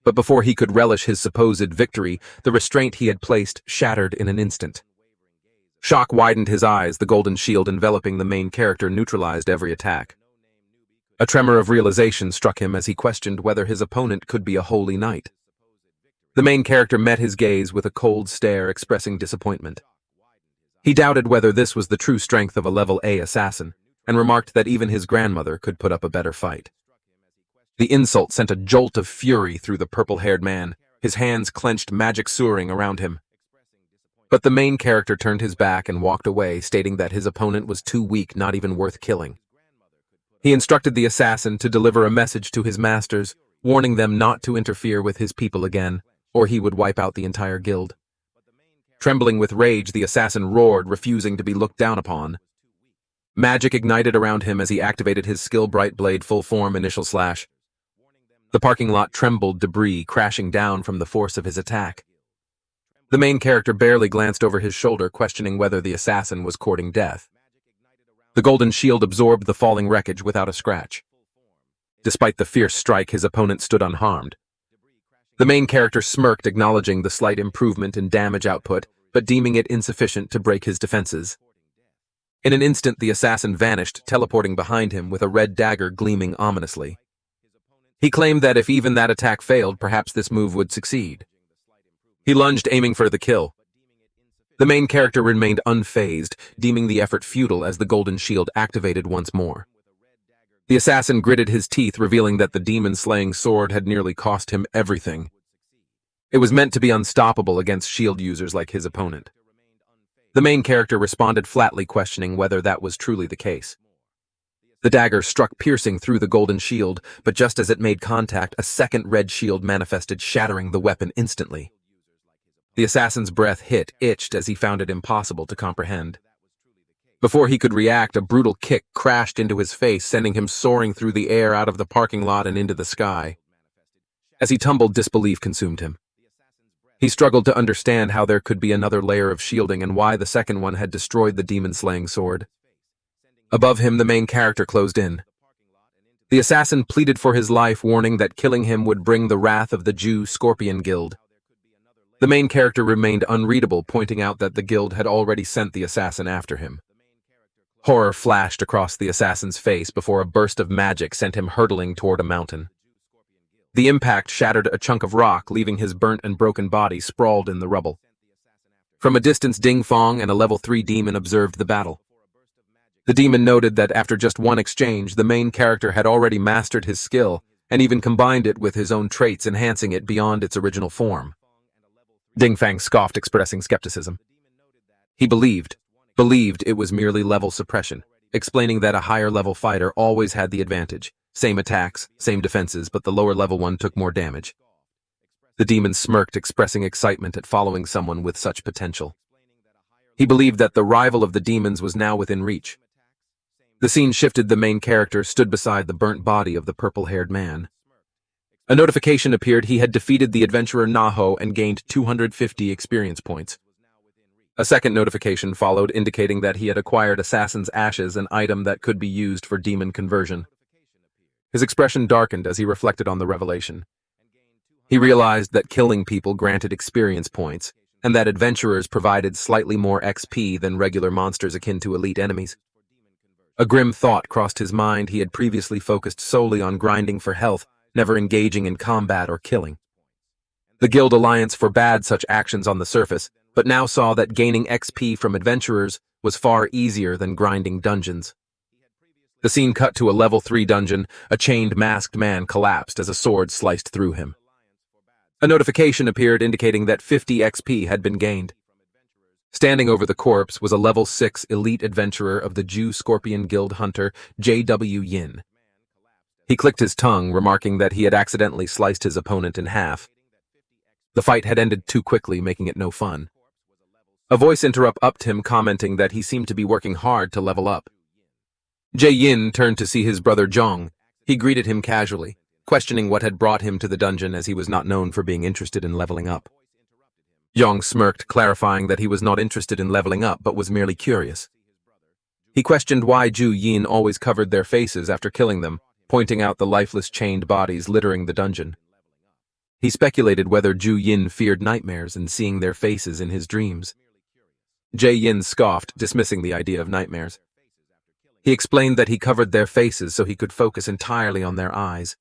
But before he could relish his supposed victory, the restraint he had placed shattered in an instant. Shock widened his eyes. The golden shield enveloping the main character neutralized every attack. A tremor of realization struck him as he questioned whether his opponent could be a holy knight. The main character met his gaze with a cold stare, expressing disappointment. He doubted whether this was the true strength of a level A assassin, and remarked that even his grandmother could put up a better fight. The insult sent a jolt of fury through the purple-haired man, his hands clenched, magic soaring around him. But the main character turned his back and walked away, stating that his opponent was too weak, not even worth killing. He instructed the assassin to deliver a message to his masters, warning them not to interfere with his people again, or he would wipe out the entire guild. Trembling with rage, the assassin roared, refusing to be looked down upon. Magic ignited around him as he activated his skill Bright Blade full form initial slash. The parking lot trembled, debris crashing down from the force of his attack. The main character barely glanced over his shoulder, questioning whether the assassin was courting death. The golden shield absorbed the falling wreckage without a scratch. Despite the fierce strike, his opponent stood unharmed. The main character smirked, acknowledging the slight improvement in damage output, but deeming it insufficient to break his defenses. In an instant, the assassin vanished, teleporting behind him with a red dagger gleaming ominously. He claimed that if even that attack failed, perhaps this move would succeed. He lunged, aiming for the kill. The main character remained unfazed, deeming the effort futile as the golden shield activated once more. The assassin gritted his teeth, revealing that the demon-slaying sword had nearly cost him everything. It was meant to be unstoppable against shield users like his opponent. The main character responded flatly, questioning whether that was truly the case. The dagger struck, piercing through the golden shield, but just as it made contact, a second red shield manifested, shattering the weapon instantly. The assassin's breath itched as he found it impossible to comprehend. Before he could react, a brutal kick crashed into his face, sending him soaring through the air out of the parking lot and into the sky. As he tumbled, disbelief consumed him. He struggled to understand how there could be another layer of shielding and why the second one had destroyed the demon-slaying sword. Above him, the main character closed in. The assassin pleaded for his life, warning that killing him would bring the wrath of the Jew Scorpion Guild. The main character remained unreadable, pointing out that the guild had already sent the assassin after him. Horror flashed across the assassin's face before a burst of magic sent him hurtling toward a mountain. The impact shattered a chunk of rock, leaving his burnt and broken body sprawled in the rubble. From a distance, Ding Fong and a level 3 demon observed the battle. The demon noted that after just one exchange, the main character had already mastered his skill and even combined it with his own traits, enhancing it beyond its original form. Ding Fang scoffed, expressing skepticism. He believed it was merely level suppression, explaining that a higher-level fighter always had the advantage. Same attacks, same defenses, but the lower-level one took more damage. The demon smirked, expressing excitement at following someone with such potential. He believed that the rival of the demons was now within reach. The scene shifted. The main character stood beside the burnt body of the purple-haired man. A notification appeared. He had defeated the adventurer Naho and gained 250 experience points. A second notification followed, indicating that he had acquired Assassin's Ashes, an item that could be used for demon conversion. His expression darkened as he reflected on the revelation. He realized that killing people granted experience points, and that adventurers provided slightly more XP than regular monsters akin to elite enemies. A grim thought crossed his mind. He had previously focused solely on grinding for health, never engaging in combat or killing. The Guild Alliance forbade such actions on the surface, but now saw that gaining XP from adventurers was far easier than grinding dungeons. The scene cut to a level 3 dungeon. A chained masked man collapsed as a sword sliced through him. A notification appeared indicating that 50 XP had been gained. Standing over the corpse was a level 6 elite adventurer of the Jew Scorpion Guild hunter, J.W. Yin. He clicked his tongue, remarking that he had accidentally sliced his opponent in half. The fight had ended too quickly, making it no fun. A voice upped him, commenting that he seemed to be working hard to level up. Jay Yin turned to see his brother Zhong. He greeted him casually, questioning what had brought him to the dungeon, as he was not known for being interested in leveling up. Zhong smirked, clarifying that he was not interested in leveling up but was merely curious. He questioned why Zhu Yin always covered their faces after killing them, pointing out the lifeless chained bodies littering the dungeon. He speculated whether Zhu Yin feared nightmares and seeing their faces in his dreams. Jay Yin scoffed, dismissing the idea of nightmares. He explained that he covered their faces so he could focus entirely on their eyes.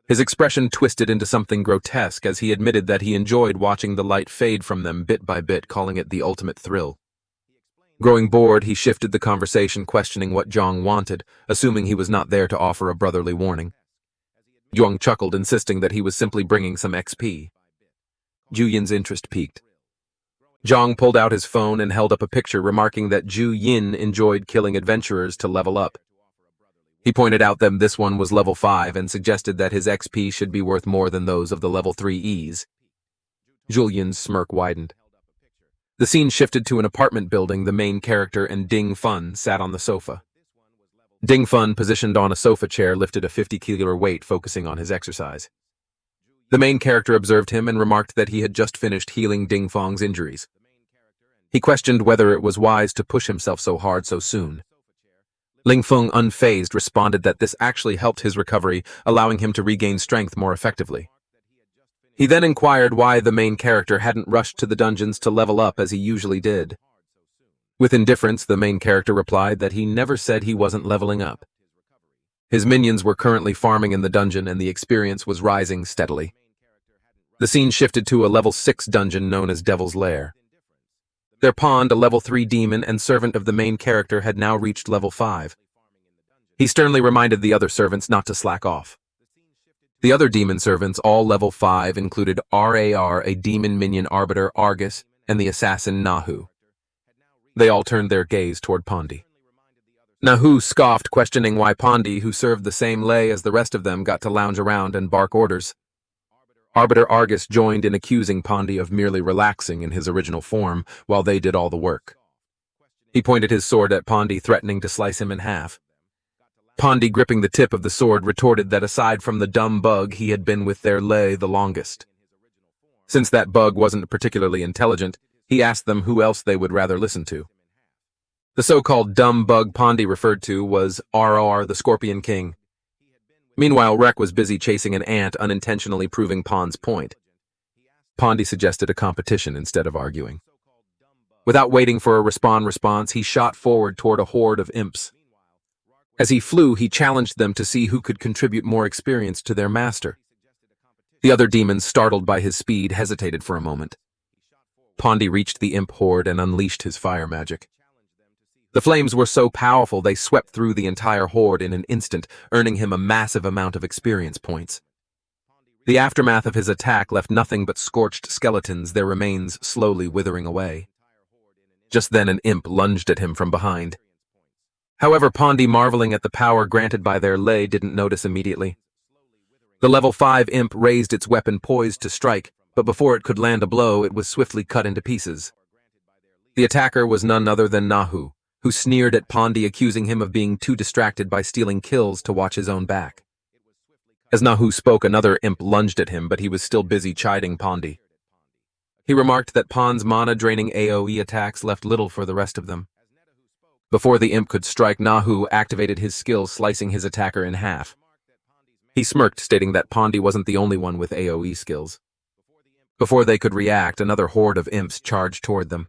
His expression twisted into something grotesque as he admitted that he enjoyed watching the light fade from them bit by bit, calling it the ultimate thrill. Growing bored, he shifted the conversation, questioning what Zhong wanted, assuming he was not there to offer a brotherly warning. Zhong chuckled, insisting that he was simply bringing some XP. Zhu Yin's interest piqued. Zhong pulled out his phone and held up a picture, remarking that Zhu Yin enjoyed killing adventurers to level up. He pointed out that this one was level 5 and suggested that his XP should be worth more than those of the level 3Es. Zhu Yin's smirk widened. The scene shifted to an apartment building. The main character and Ding Fun sat on the sofa. Ding Fun, positioned on a sofa chair, lifted a 50-kilo weight, focusing on his exercise. The main character observed him and remarked that he had just finished healing Ding Fong's injuries. He questioned whether it was wise to push himself so hard so soon. Ling Feng, unfazed, responded that this actually helped his recovery, allowing him to regain strength more effectively. He then inquired why the main character hadn't rushed to the dungeons to level up as he usually did. With indifference, the main character replied that he never said he wasn't leveling up. His minions were currently farming in the dungeon and the experience was rising steadily. The scene shifted to a level 6 dungeon known as Devil's Lair. Their pond, a level 3 demon and servant of the main character, had now reached level 5. He sternly reminded the other servants not to slack off. The other demon servants, all level 5, included RAR, a demon minion arbiter Argus, and the assassin Nahu. They all turned their gaze toward Pondi. Nahu scoffed, questioning why Pondi, who served the same lay as the rest of them, got to lounge around and bark orders. Arbiter Argus joined in accusing Pondi of merely relaxing in his original form while they did all the work. He pointed his sword at Pondi, threatening to slice him in half. Pondi, gripping the tip of the sword, retorted that aside from the dumb bug, he had been with their lay the longest. Since that bug wasn't particularly intelligent, he asked them who else they would rather listen to. The so-called dumb bug Pondi referred to was RR, the Scorpion King. Meanwhile, Rek was busy chasing an ant, unintentionally proving Pond's point. Pondi suggested a competition instead of arguing. Without waiting for a response, he shot forward toward a horde of imps. As he flew, he challenged them to see who could contribute more experience to their master. The other demons, startled by his speed, hesitated for a moment. Pondi reached the imp horde and unleashed his fire magic. The flames were so powerful they swept through the entire horde in an instant, earning him a massive amount of experience points. The aftermath of his attack left nothing but scorched skeletons, their remains slowly withering away. Just then an imp lunged at him from behind. However, Pondi, marveling at the power granted by their lay, didn't notice immediately. The level 5 imp raised its weapon, poised to strike, but before it could land a blow, it was swiftly cut into pieces. The attacker was none other than Nahu, who sneered at Pondi, accusing him of being too distracted by stealing kills to watch his own back. As Nahu spoke, another imp lunged at him, but he was still busy chiding Pondi. He remarked that Pond's mana-draining AoE attacks left little for the rest of them. Before the imp could strike, Nahu activated his skill, slicing his attacker in half. He smirked, stating that Pondi wasn't the only one with AoE skills. Before they could react, another horde of imps charged toward them.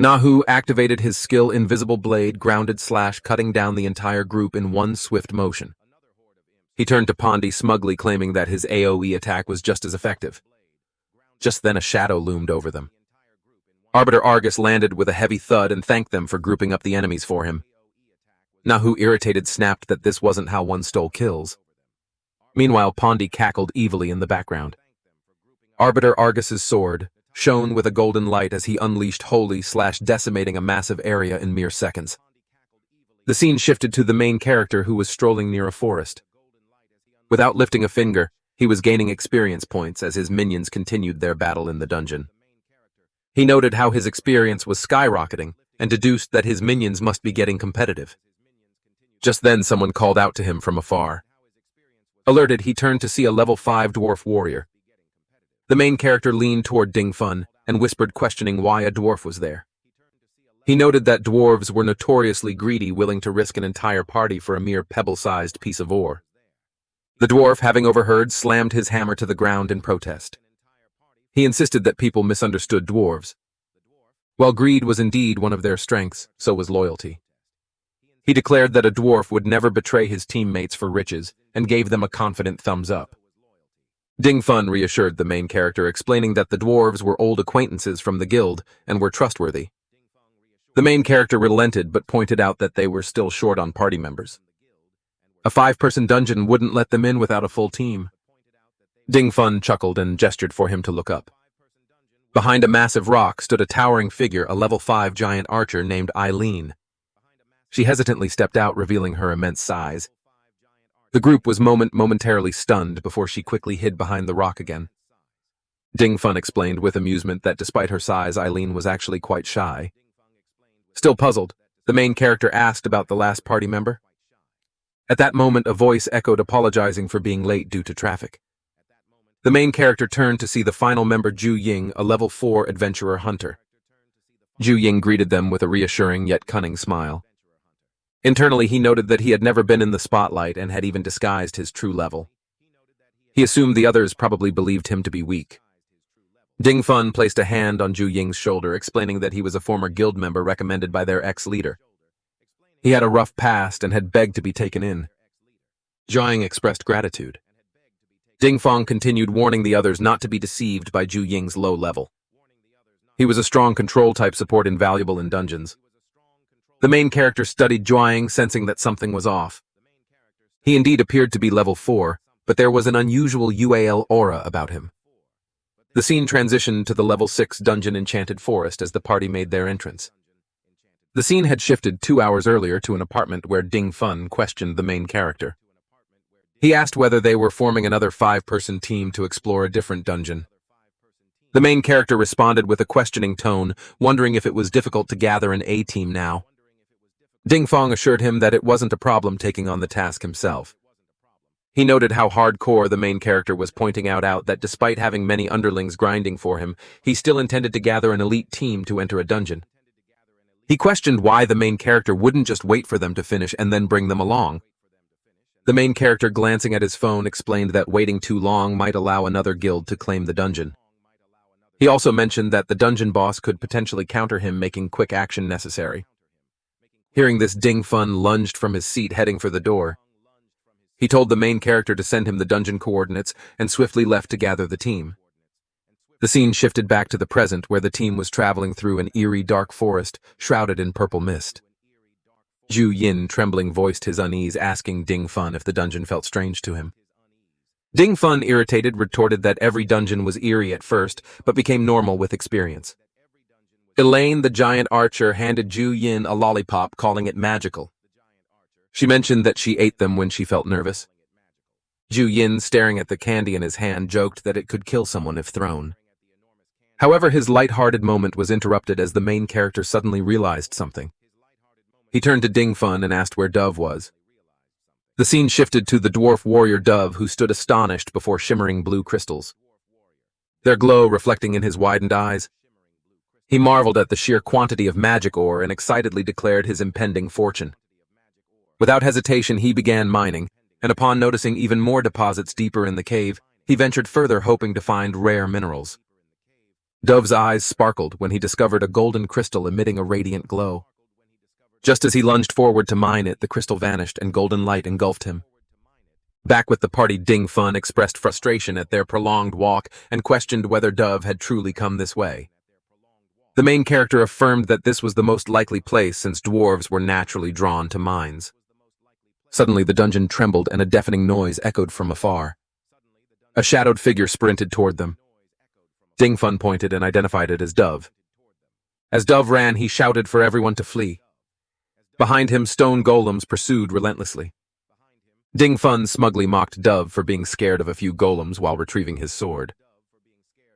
Nahu activated his skill Invisible Blade, grounded / cutting down the entire group in one swift motion. He turned to Pondi, smugly claiming that his AoE attack was just as effective. Just then a shadow loomed over them. Arbiter Argus landed with a heavy thud and thanked them for grouping up the enemies for him. Nahu, irritated, snapped that this wasn't how one stole kills. Meanwhile, Pondi cackled evilly in the background. Arbiter Argus's sword shone with a golden light as he unleashed holy, decimating a massive area in mere seconds. The scene shifted to the main character, who was strolling near a forest. Without lifting a finger, he was gaining experience points as his minions continued their battle in the dungeon. He noted how his experience was skyrocketing and deduced that his minions must be getting competitive. Just then, someone called out to him from afar. Alerted, he turned to see a level 5 dwarf warrior. The main character leaned toward Ding Fun and whispered, questioning why a dwarf was there. He noted that dwarves were notoriously greedy, willing to risk an entire party for a mere pebble-sized piece of ore. The dwarf, having overheard, slammed his hammer to the ground in protest. He insisted that people misunderstood dwarves. While greed was indeed one of their strengths, so was loyalty. He declared that a dwarf would never betray his teammates for riches and gave them a confident thumbs up. Ding Fun reassured the main character, explaining that the dwarves were old acquaintances from the guild and were trustworthy. The main character relented but pointed out that they were still short on party members. A 5-person dungeon wouldn't let them in without a full team. Ding Fun chuckled and gestured for him to look up. Behind a massive rock stood a towering figure, a level 5 giant archer named Eileen. She hesitantly stepped out, revealing her immense size. The group was momentarily stunned before she quickly hid behind the rock again. Ding Fun explained with amusement that despite her size, Eileen was actually quite shy. Still puzzled, the main character asked about the last party member. At that moment, a voice echoed, apologizing for being late due to traffic. The main character turned to see the final member, Ju Ying, a level 4 adventurer hunter. Ju Ying greeted them with a reassuring yet cunning smile. Internally, he noted that he had never been in the spotlight and had even disguised his true level. He assumed the others probably believed him to be weak. Ding Fun placed a hand on Ju Ying's shoulder, explaining that he was a former guild member recommended by their ex-leader. He had a rough past and had begged to be taken in. Zhao Ying expressed gratitude. Ding Fong continued, warning the others not to be deceived by Ju Ying's low level. He was a strong control-type support, invaluable in dungeons. The main character studied Zhao Ying, sensing that something was off. He indeed appeared to be level 4, but there was an unusual UAL aura about him. The scene transitioned to the level 6 dungeon Enchanted Forest as the party made their entrance. The scene had shifted 2 hours earlier to an apartment where Ding Fun questioned the main character. He asked whether they were forming another 5-person team to explore a different dungeon. The main character responded with a questioning tone, wondering if it was difficult to gather an A-team now. Ding Fong assured him that it wasn't a problem taking on the task himself. He noted how hardcore the main character was, pointing out that despite having many underlings grinding for him, he still intended to gather an elite team to enter a dungeon. He questioned why the main character wouldn't just wait for them to finish and then bring them along. The main character, glancing at his phone, explained that waiting too long might allow another guild to claim the dungeon. He also mentioned that the dungeon boss could potentially counter him, making quick action necessary. Hearing this, Ding Fun lunged from his seat, heading for the door. He told the main character to send him the dungeon coordinates and swiftly left to gather the team. The scene shifted back to the present, where the team was traveling through an eerie dark forest shrouded in purple mist. Ju Yin, trembling, voiced his unease, asking Ding Fun if the dungeon felt strange to him. Ding Fun, irritated, retorted that every dungeon was eerie at first, but became normal with experience. Elaine, the giant archer, handed Ju Yin a lollipop, calling it magical. She mentioned that she ate them when she felt nervous. Ju Yin, staring at the candy in his hand, joked that it could kill someone if thrown. However, his light-hearted moment was interrupted as the main character suddenly realized something. He turned to Ding Fun and asked where Dove was. The scene shifted to the dwarf warrior Dove, who stood astonished before shimmering blue crystals, their glow reflecting in his widened eyes. He marveled at the sheer quantity of magic ore and excitedly declared his impending fortune. Without hesitation, he began mining, and upon noticing even more deposits deeper in the cave, he ventured further, hoping to find rare minerals. Dove's eyes sparkled when he discovered a golden crystal emitting a radiant glow. Just as he lunged forward to mine it, the crystal vanished and golden light engulfed him. Back with the party, Ding Fun expressed frustration at their prolonged walk and questioned whether Dove had truly come this way. The main character affirmed that this was the most likely place since dwarves were naturally drawn to mines. Suddenly the dungeon trembled and a deafening noise echoed from afar. A shadowed figure sprinted toward them. Dingfun pointed and identified it as Dove. As Dove ran, he shouted for everyone to flee. Behind him, stone golems pursued relentlessly. Dingfun smugly mocked Dove for being scared of a few golems while retrieving his sword.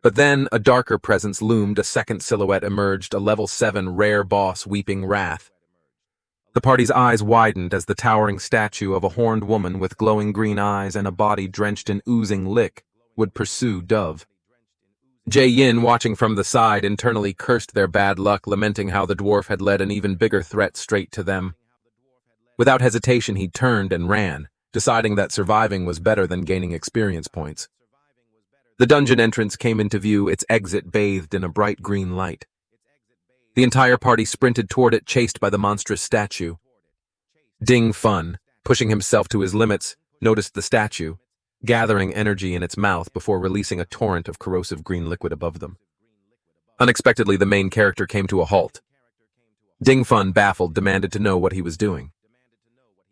But then a darker presence loomed, a second silhouette emerged, a level 7 rare boss weeping wrath. The party's eyes widened as the towering statue of a horned woman with glowing green eyes and a body drenched in oozing lick would pursue Dove. Jae-yin, watching from the side, internally cursed their bad luck, lamenting how the dwarf had led an even bigger threat straight to them. Without hesitation, he turned and ran, deciding that surviving was better than gaining experience points. The dungeon entrance came into view, its exit bathed in a bright green light. The entire party sprinted toward it, chased by the monstrous statue. Ding-fun, pushing himself to his limits, noticed the statue, gathering energy in its mouth before releasing a torrent of corrosive green liquid above them. Unexpectedly, the main character came to a halt. Ding-fun, baffled, demanded to know what he was doing.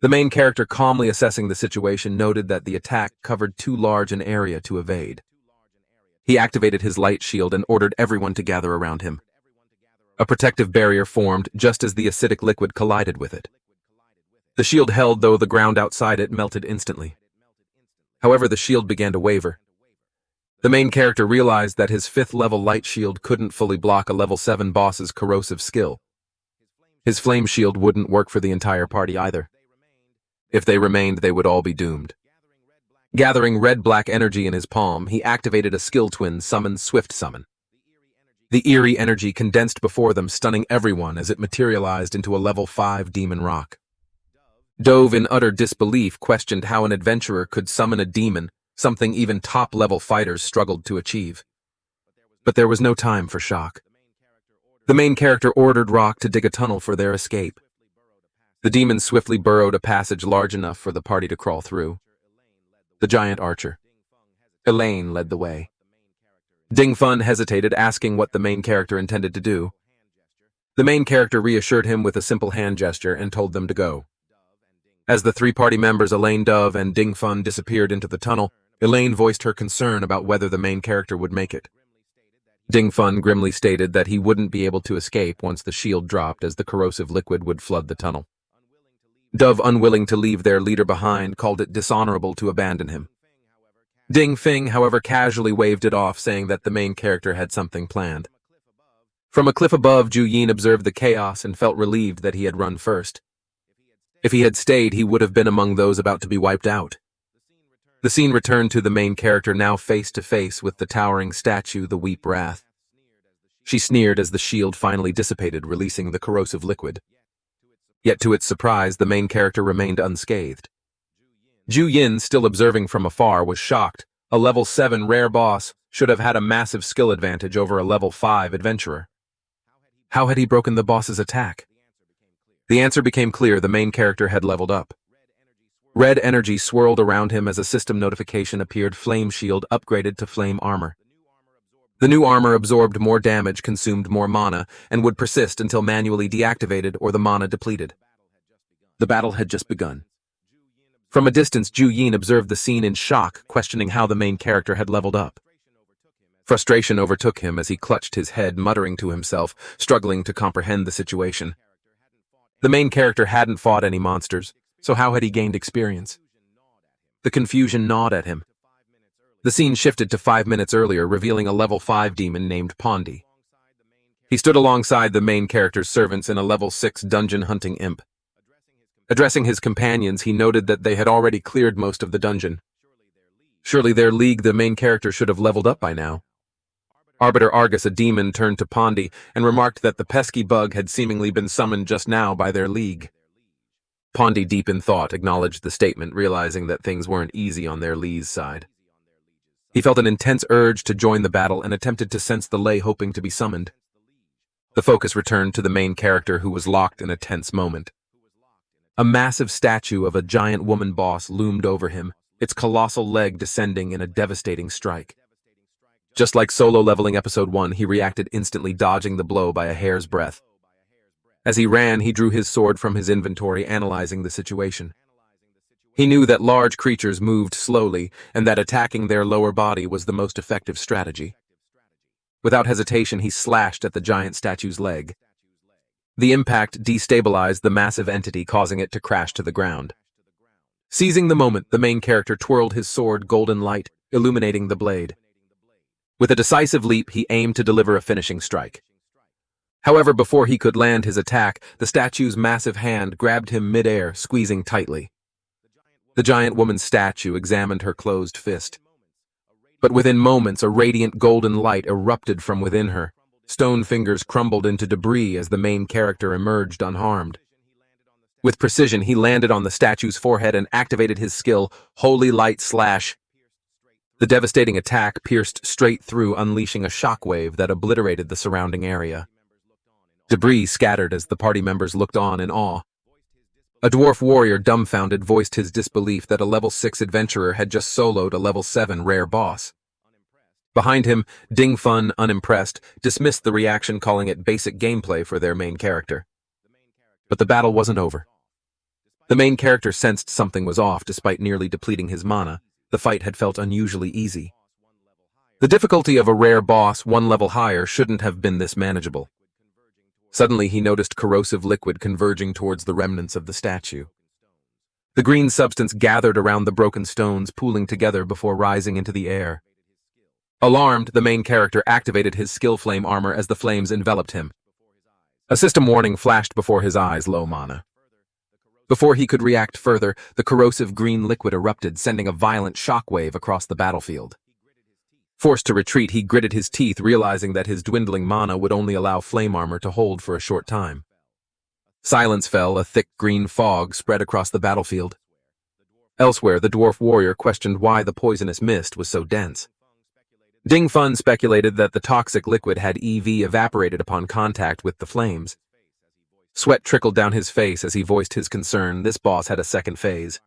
The main character, calmly assessing the situation, noted that the attack covered too large an area to evade. He activated his light shield and ordered everyone to gather around him. A protective barrier formed just as the acidic liquid collided with it. The shield held, though the ground outside it melted instantly. However, the shield began to waver. The main character realized that his 5th level light shield couldn't fully block a level 7 boss's corrosive skill. His flame shield wouldn't work for the entire party either. If they remained, they would all be doomed. Gathering red-black energy in his palm, he activated a skill twin summon Swift Summon. The eerie energy condensed before them, stunning everyone as it materialized into a level 5 demon rock. Dove, in utter disbelief, questioned how an adventurer could summon a demon, something even top-level fighters struggled to achieve. But there was no time for shock. The main character ordered Rock to dig a tunnel for their escape. The demon swiftly burrowed a passage large enough for the party to crawl through. The giant archer, Elaine, led the way. Ding-fun hesitated, asking what the main character intended to do. The main character reassured him with a simple hand gesture and told them to go. As the 3 party members, Elaine, Dove, and Ding-fun, disappeared into the tunnel, Elaine voiced her concern about whether the main character would make it. Ding-fun grimly stated that he wouldn't be able to escape once the shield dropped, as the corrosive liquid would flood the tunnel. Dove, unwilling to leave their leader behind, called it dishonorable to abandon him. Ding-fing, however, casually waved it off, saying that the main character had something planned. From a cliff above, Ju-yin observed the chaos and felt relieved that he had run first. If he had stayed, he would have been among those about to be wiped out. The scene returned to the main character, now face to face with the towering statue, the Weep Wrath. She sneered as the shield finally dissipated, releasing the corrosive liquid. Yet to its surprise, the main character remained unscathed. Ju-yin, still observing from afar, was shocked. A level 7 rare boss should have had a massive skill advantage over a level 5 adventurer. How had he broken the boss's attack? The answer became clear: the main character had leveled up. Red energy swirled around him as a system notification appeared: Flame Shield upgraded to Flame Armor. The new armor absorbed more damage, consumed more mana, and would persist until manually deactivated or the mana depleted. The battle had just begun. From a distance, Ju-yin observed the scene in shock, questioning how the main character had leveled up. Frustration overtook him as he clutched his head, muttering to himself, struggling to comprehend the situation. The main character hadn't fought any monsters, so how had he gained experience? The confusion gnawed at him. The scene shifted to 5 minutes earlier, revealing a level 5 demon named Pondi. He stood alongside the main character's servants in a level 6 dungeon hunting imp. Addressing his companions, he noted that they had already cleared most of the dungeon. Surely their league, the main character, should have leveled up by now. Arbiter Argus, a demon, turned to Pondi and remarked that the pesky bug had seemingly been summoned just now by their league. Pondi, deep in thought, acknowledged the statement, realizing that things weren't easy on their league's side. He felt an intense urge to join the battle and attempted to sense the lay, hoping to be summoned. The focus returned to the main character, who was locked in a tense moment. A massive statue of a giant woman boss loomed over him, its colossal leg descending in a devastating strike. Just like solo leveling episode 1, he reacted instantly, dodging the blow by a hair's breadth. As he ran, he drew his sword from his inventory, analyzing the situation. He knew that large creatures moved slowly, and that attacking their lower body was the most effective strategy. Without hesitation, he slashed at the giant statue's leg. The impact destabilized the massive entity, causing it to crash to the ground. Seizing the moment, the main character twirled his sword, golden light, illuminating the blade. With a decisive leap, he aimed to deliver a finishing strike. However, before he could land his attack, the statue's massive hand grabbed him mid-air, squeezing tightly. The giant woman's statue examined her closed fist. But within moments, a radiant golden light erupted from within her. Stone fingers crumbled into debris as the main character emerged unharmed. With precision, he landed on the statue's forehead and activated his skill, Holy Light Slash. The devastating attack pierced straight through, unleashing a shockwave that obliterated the surrounding area. Debris scattered as the party members looked on in awe. A dwarf warrior, dumbfounded, voiced his disbelief that a level 6 adventurer had just soloed a level 7 rare boss. Behind him, Ding Fun, unimpressed, dismissed the reaction, calling it basic gameplay for their main character. But the battle wasn't over. The main character sensed something was off. Despite nearly depleting his mana, the fight had felt unusually easy. The difficulty of a rare boss 1 level higher shouldn't have been this manageable. Suddenly, he noticed corrosive liquid converging towards the remnants of the statue. The green substance gathered around the broken stones, pooling together before rising into the air. Alarmed, the main character activated his skill flame armor as the flames enveloped him. A system warning flashed before his eyes: low mana. Before he could react further, the corrosive green liquid erupted, sending a violent shockwave across the battlefield. Forced to retreat, he gritted his teeth, realizing that his dwindling mana would only allow flame armor to hold for a short time. Silence fell, a thick green fog spread across the battlefield. Elsewhere, the dwarf warrior questioned why the poisonous mist was so dense. Ding Fun speculated that the toxic liquid had evaporated upon contact with the flames. Sweat trickled down his face as he voiced his concern. This boss had a second phase.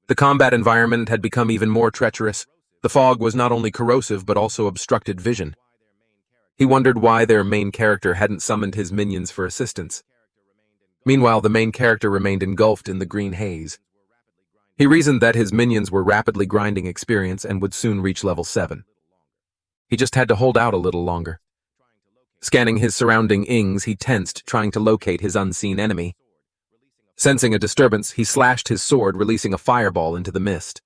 The combat environment had become even more treacherous. The fog was not only corrosive but also obstructed vision. He wondered why their main character hadn't summoned his minions for assistance. Meanwhile, the main character remained engulfed in the green haze. He reasoned that his minions were rapidly grinding experience and would soon reach level 7. He just had to hold out a little longer. Scanning his surrounding ings, he tensed, trying to locate his unseen enemy. Sensing a disturbance, he slashed his sword, releasing a fireball into the mist.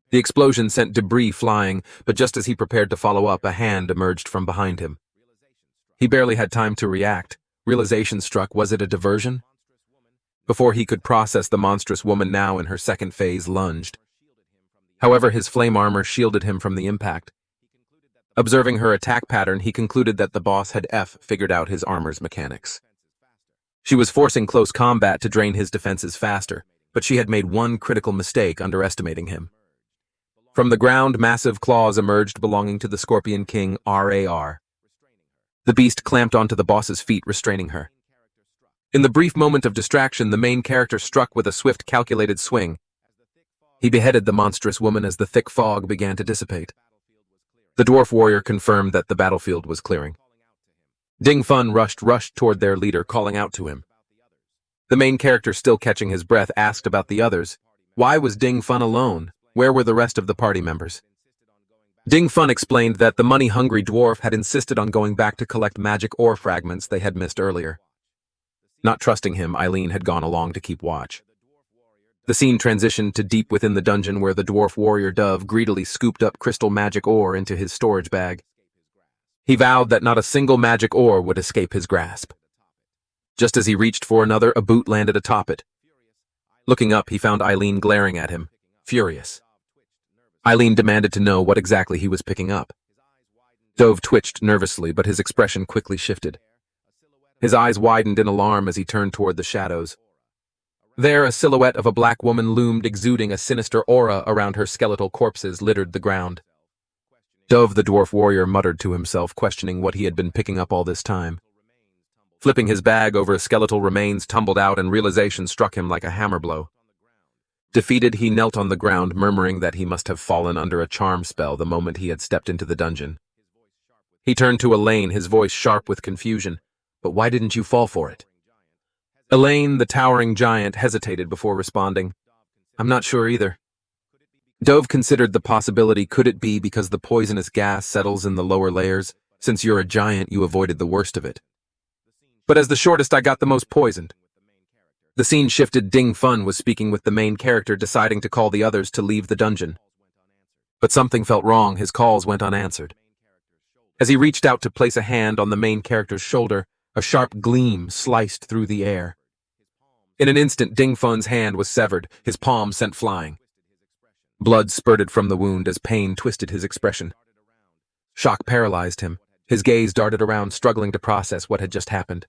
The explosion sent debris flying, but just as he prepared to follow up, a hand emerged from behind him. He barely had time to react. Realization struck. Was it a diversion? Before he could process, the monstrous woman, now in her second phase, lunged. However, his flame armor shielded him from the impact. Observing her attack pattern, he concluded that the boss had figured out his armor's mechanics. She was forcing close combat to drain his defenses faster, but she had made one critical mistake, underestimating him. From the ground, massive claws emerged belonging to the Scorpion King, RAR. The beast clamped onto the boss's feet, restraining her. In the brief moment of distraction, the main character struck with a swift, calculated swing. He beheaded the monstrous woman as the thick fog began to dissipate. The dwarf warrior confirmed that the battlefield was clearing. Ding Fun rushed toward their leader, calling out to him. The main character, still catching his breath, asked about the others. Why was Ding Fun alone? Where were the rest of the party members? Ding Fun explained that the money-hungry dwarf had insisted on going back to collect magic ore fragments they had missed earlier. Not trusting him, Eileen had gone along to keep watch. The scene transitioned to deep within the dungeon, where the dwarf warrior Dove greedily scooped up crystal magic ore into his storage bag. He vowed that not a single magic ore would escape his grasp. Just as he reached for another, a boot landed atop it. Looking up, he found Eileen glaring at him, furious. Eileen demanded to know what exactly he was picking up. Dove twitched nervously, but his expression quickly shifted. His eyes widened in alarm as he turned toward the shadows. There, a silhouette of a black woman loomed, exuding a sinister aura around her. Skeletal corpses littered the ground. Dove, the dwarf warrior, muttered to himself, questioning what he had been picking up all this time. Flipping his bag over, skeletal remains tumbled out, and realization struck him like a hammer blow. Defeated, he knelt on the ground, murmuring that he must have fallen under a charm spell the moment he had stepped into the dungeon. He turned to Elaine, his voice sharp with confusion. "But why didn't you fall for it?" Elaine, the towering giant, hesitated before responding. "I'm not sure either." Dove considered the possibility. Could it be because the poisonous gas settles in the lower layers? Since you're a giant, you avoided the worst of it. "But as the shortest, I got the most poisoned." The scene shifted. Ding Fun was speaking with the main character, deciding to call the others to leave the dungeon. But something felt wrong. His calls went unanswered. As he reached out to place a hand on the main character's shoulder, a sharp gleam sliced through the air. In an instant, Ding Fun's hand was severed, his palm sent flying. Blood spurted from the wound as pain twisted his expression. Shock paralyzed him. His gaze darted around, struggling to process what had just happened.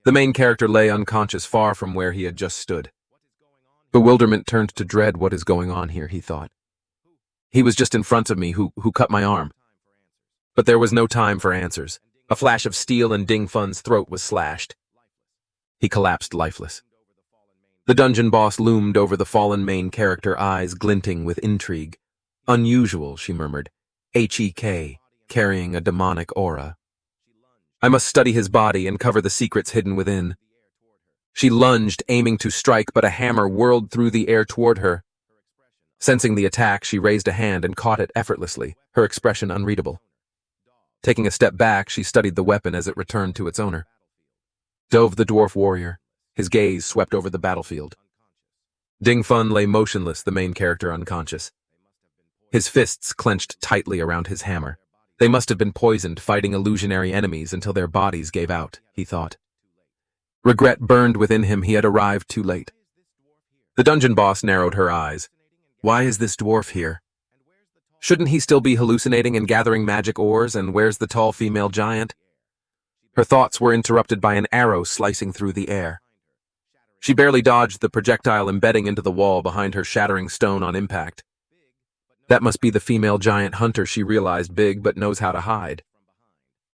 The main character lay unconscious, far from where he had just stood. Bewilderment turned to dread. "What is going on here?" he thought. "He was just in front of me. Who cut my arm?" But there was no time for answers. A flash of steel and Ding Fun's throat was slashed. He collapsed lifeless. The dungeon boss loomed over the fallen main character, eyes glinting with intrigue. "Unusual," she murmured. "HEK, carrying a demonic aura. I must study his body and cover the secrets hidden within." She lunged, aiming to strike, but a hammer whirled through the air toward her. Sensing the attack, she raised a hand and caught it effortlessly, her expression unreadable. Taking a step back, she studied the weapon as it returned to its owner. Dove, the dwarf warrior. His gaze swept over the battlefield. Ding Fun lay motionless, the main character unconscious. His fists clenched tightly around his hammer. They must have been poisoned, fighting illusionary enemies until their bodies gave out, he thought. Regret burned within him. He had arrived too late. The dungeon boss narrowed her eyes. "Why is this dwarf here? Shouldn't he still be hallucinating and gathering magic ores? And where's the tall female giant?" Her thoughts were interrupted by an arrow slicing through the air. She barely dodged the projectile, embedding into the wall behind her, shattering stone on impact. That must be the female giant hunter, she realized. Big, but knows how to hide.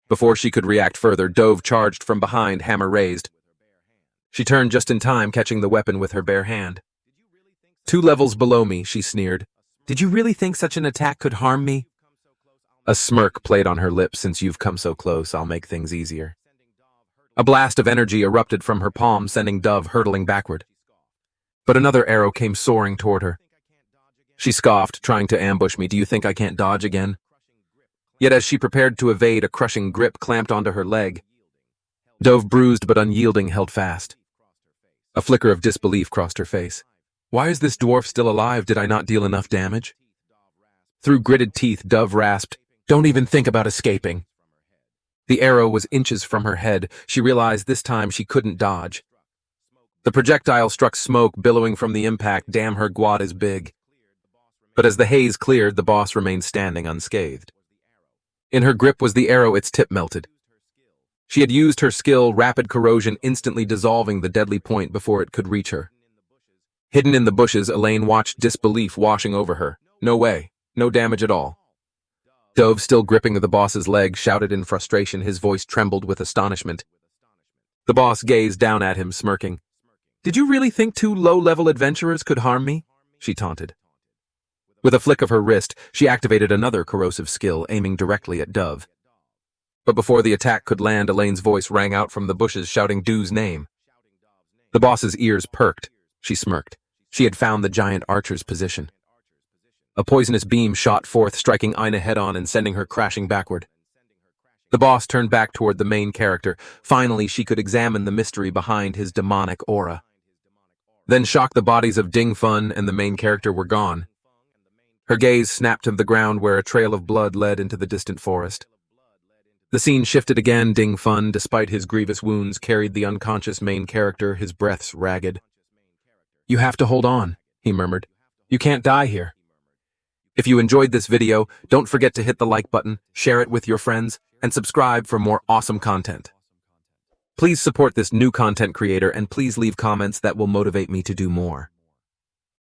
Before she could react further, Dove charged from behind, hammer raised. She turned just in time, catching the weapon with her bare hand. "2 levels below me," she sneered. "Did you really think such an attack could harm me?" A smirk played on her lips. "Since you've come so close, I'll make things easier." A blast of energy erupted from her palm, sending Dove hurtling backward. But another arrow came soaring toward her. She scoffed, "Trying to ambush me. Do you think I can't dodge again?" Yet as she prepared to evade, a crushing grip clamped onto her leg. Dove, bruised but unyielding, held fast. A flicker of disbelief crossed her face. "Why is this dwarf still alive? Did I not deal enough damage?" Through gritted teeth, Dove rasped, "Don't even think about escaping." The arrow was inches from her head. She realized this time she couldn't dodge. The projectile struck smoke billowing from the impact. Damn, her guad is big. But as the haze cleared, the boss remained standing unscathed. In her grip was the arrow, its tip melted. She had used her skill, rapid corrosion, instantly dissolving the deadly point before it could reach her. Hidden in the bushes, Elaine watched, disbelief washing over her. No way. No damage at all. Dove, still gripping the boss's leg, shouted in frustration. His voice trembled with astonishment. The boss gazed down at him, smirking. "Did you really think 2 low-level adventurers could harm me?" she taunted. With a flick of her wrist, she activated another corrosive skill, aiming directly at Dove. But before the attack could land, Elaine's voice rang out from the bushes, shouting Du's name. The boss's ears perked. She smirked. She had found the giant archer's position. A poisonous beam shot forth, striking Ina head-on and sending her crashing backward. The boss turned back toward the main character. Finally, she could examine the mystery behind his demonic aura. Then shock, the bodies of Ding Fun and the main character were gone. Her gaze snapped to the ground where a trail of blood led into the distant forest. The scene shifted again. Ding Fun, despite his grievous wounds, carried the unconscious main character, his breaths ragged. "You have to hold on," he murmured. "You can't die here." If you enjoyed this video, don't forget to hit the like button, share it with your friends, and subscribe for more awesome content. Please support this new content creator and please leave comments that will motivate me to do more.